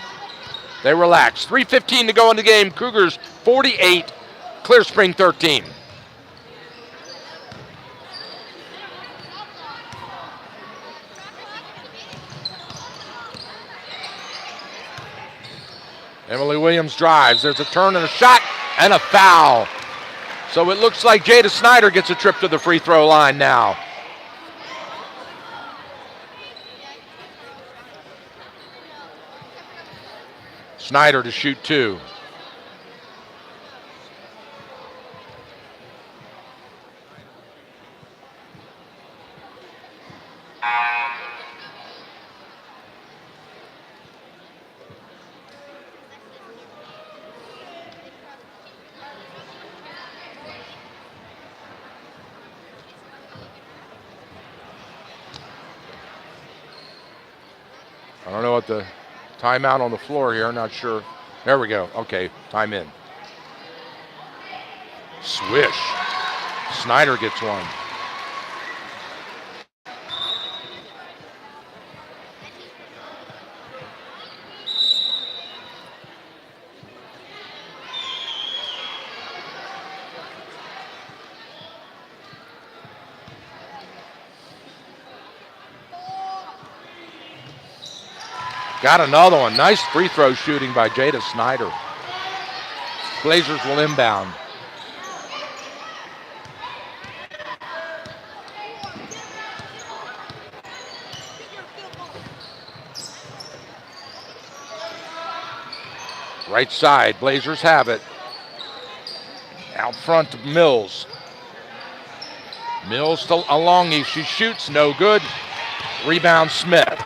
They relax. 3:15 to go in the game. Cougars 48, Clear Spring 13. Emily Williams drives. There's a turn and a shot and a foul. So it looks like Jada Snyder gets a trip to the free throw line now. Snyder to shoot two. I don't know what the timeout on the floor here, not sure. There we go. Okay, time in. Swish. Snyder gets one. Got another one. Nice free throw shooting by Jada Snyder. Blazers will inbound. Right side, Blazers have it. Out front to Mills. Mills to Alongi. She shoots, no good. Rebound Smith.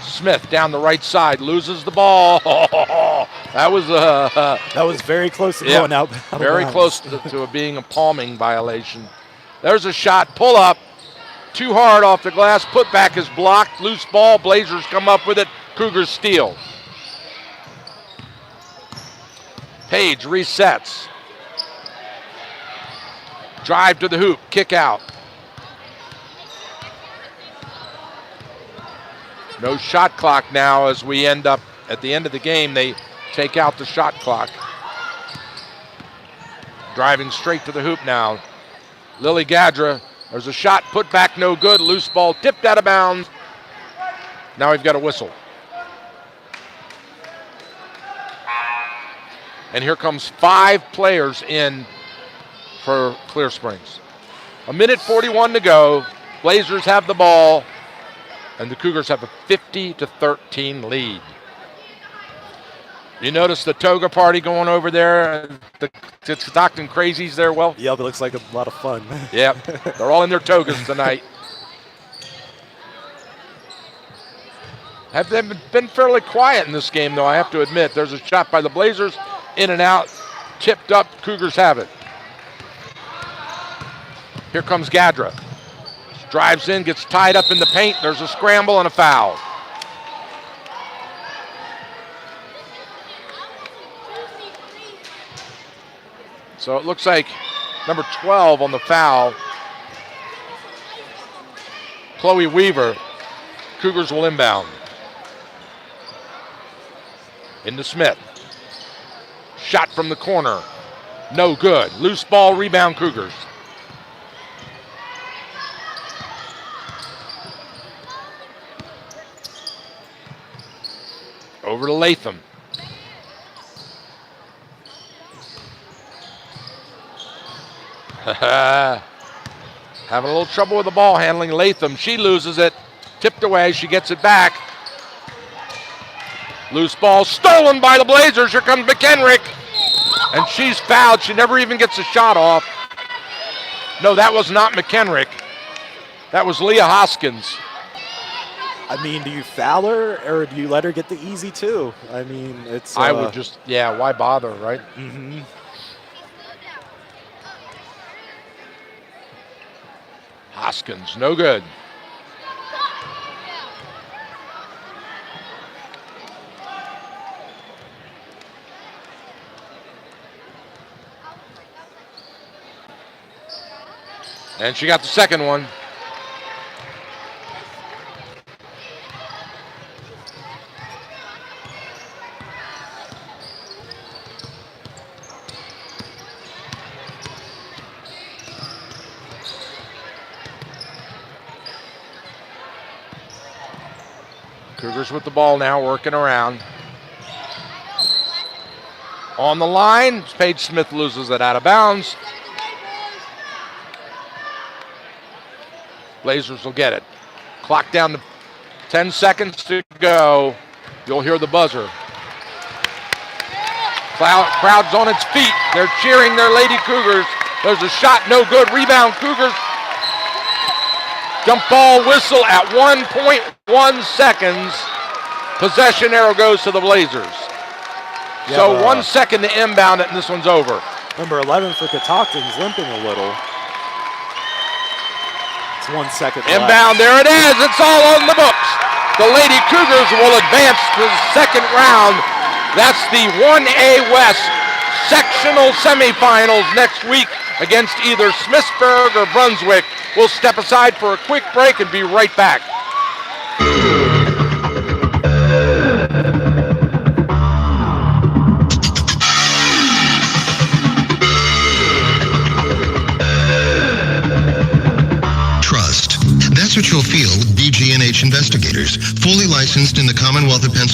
Smith down the right side, loses the ball. That was very close to going out. Very close to being a palming violation. There's a shot, pull up, too hard off the glass, put back is blocked, loose ball, Blazers come up with it, Cougars steal. Page resets. Drive to the hoop, kick out. No shot clock now as we end up at the end of the game. They take out the shot clock. Driving straight to the hoop now. Lily Gadra, there's a shot put back, no good. Loose ball tipped out of bounds. Now we've got a whistle. And here comes 5 players in for Clear Springs. 1:41 to go. Blazers have the ball, and the Cougars have a 50-13 lead. You notice the toga party going over there, the Catoctin crazies there, Well? Yep, it looks like a lot of fun. Yep, they're all in their togas tonight. Have they been fairly quiet in this game, though, I have to admit. There's a shot by the Blazers, in and out, tipped up, Cougars have it. Here comes Gadra. Drives in, gets tied up in the paint. There's a scramble and a foul. So it looks like number 12 on the foul, Chloe Weaver. Cougars will inbound. Into Smith. Shot from the corner. No good. Loose ball, rebound Cougars. Over to Latham. Having a little trouble with the ball handling. Latham, she loses it. Tipped away, she gets it back. Loose ball stolen by the Blazers. Here comes McHenrick. And she's fouled. She never even gets a shot off. No, that was not McHenrick. That was Leah Hoskins. I mean, do you foul her or do you let her get the easy two? I mean, it's... I would just, why bother, right? Mm-hmm. Hoskins, no good. And she got the second one. Cougars with the ball now, working around. On the line, Paige Smith loses it out of bounds. Blazers will get it. Clock down to 10 seconds to go. You'll hear the buzzer. Crowd's on its feet. They're cheering their Lady Cougars. There's a shot, no good. Rebound, Cougars. Jump ball whistle at 1.1 seconds. Possession arrow goes to the Blazers. So 1 second to inbound it, and this one's over. Number 11 for Catoctin's limping a little. It's 1 second inbound, there it is. It's all on the books. The Lady Cougars will advance to the second round. That's the 1A West sectional semifinals next week against either Smithsburg or Brunswick. We'll step aside for a quick break and be right back. Trust. That's what you'll feel with BG&H Investigators, fully licensed in the Commonwealth of Pennsylvania.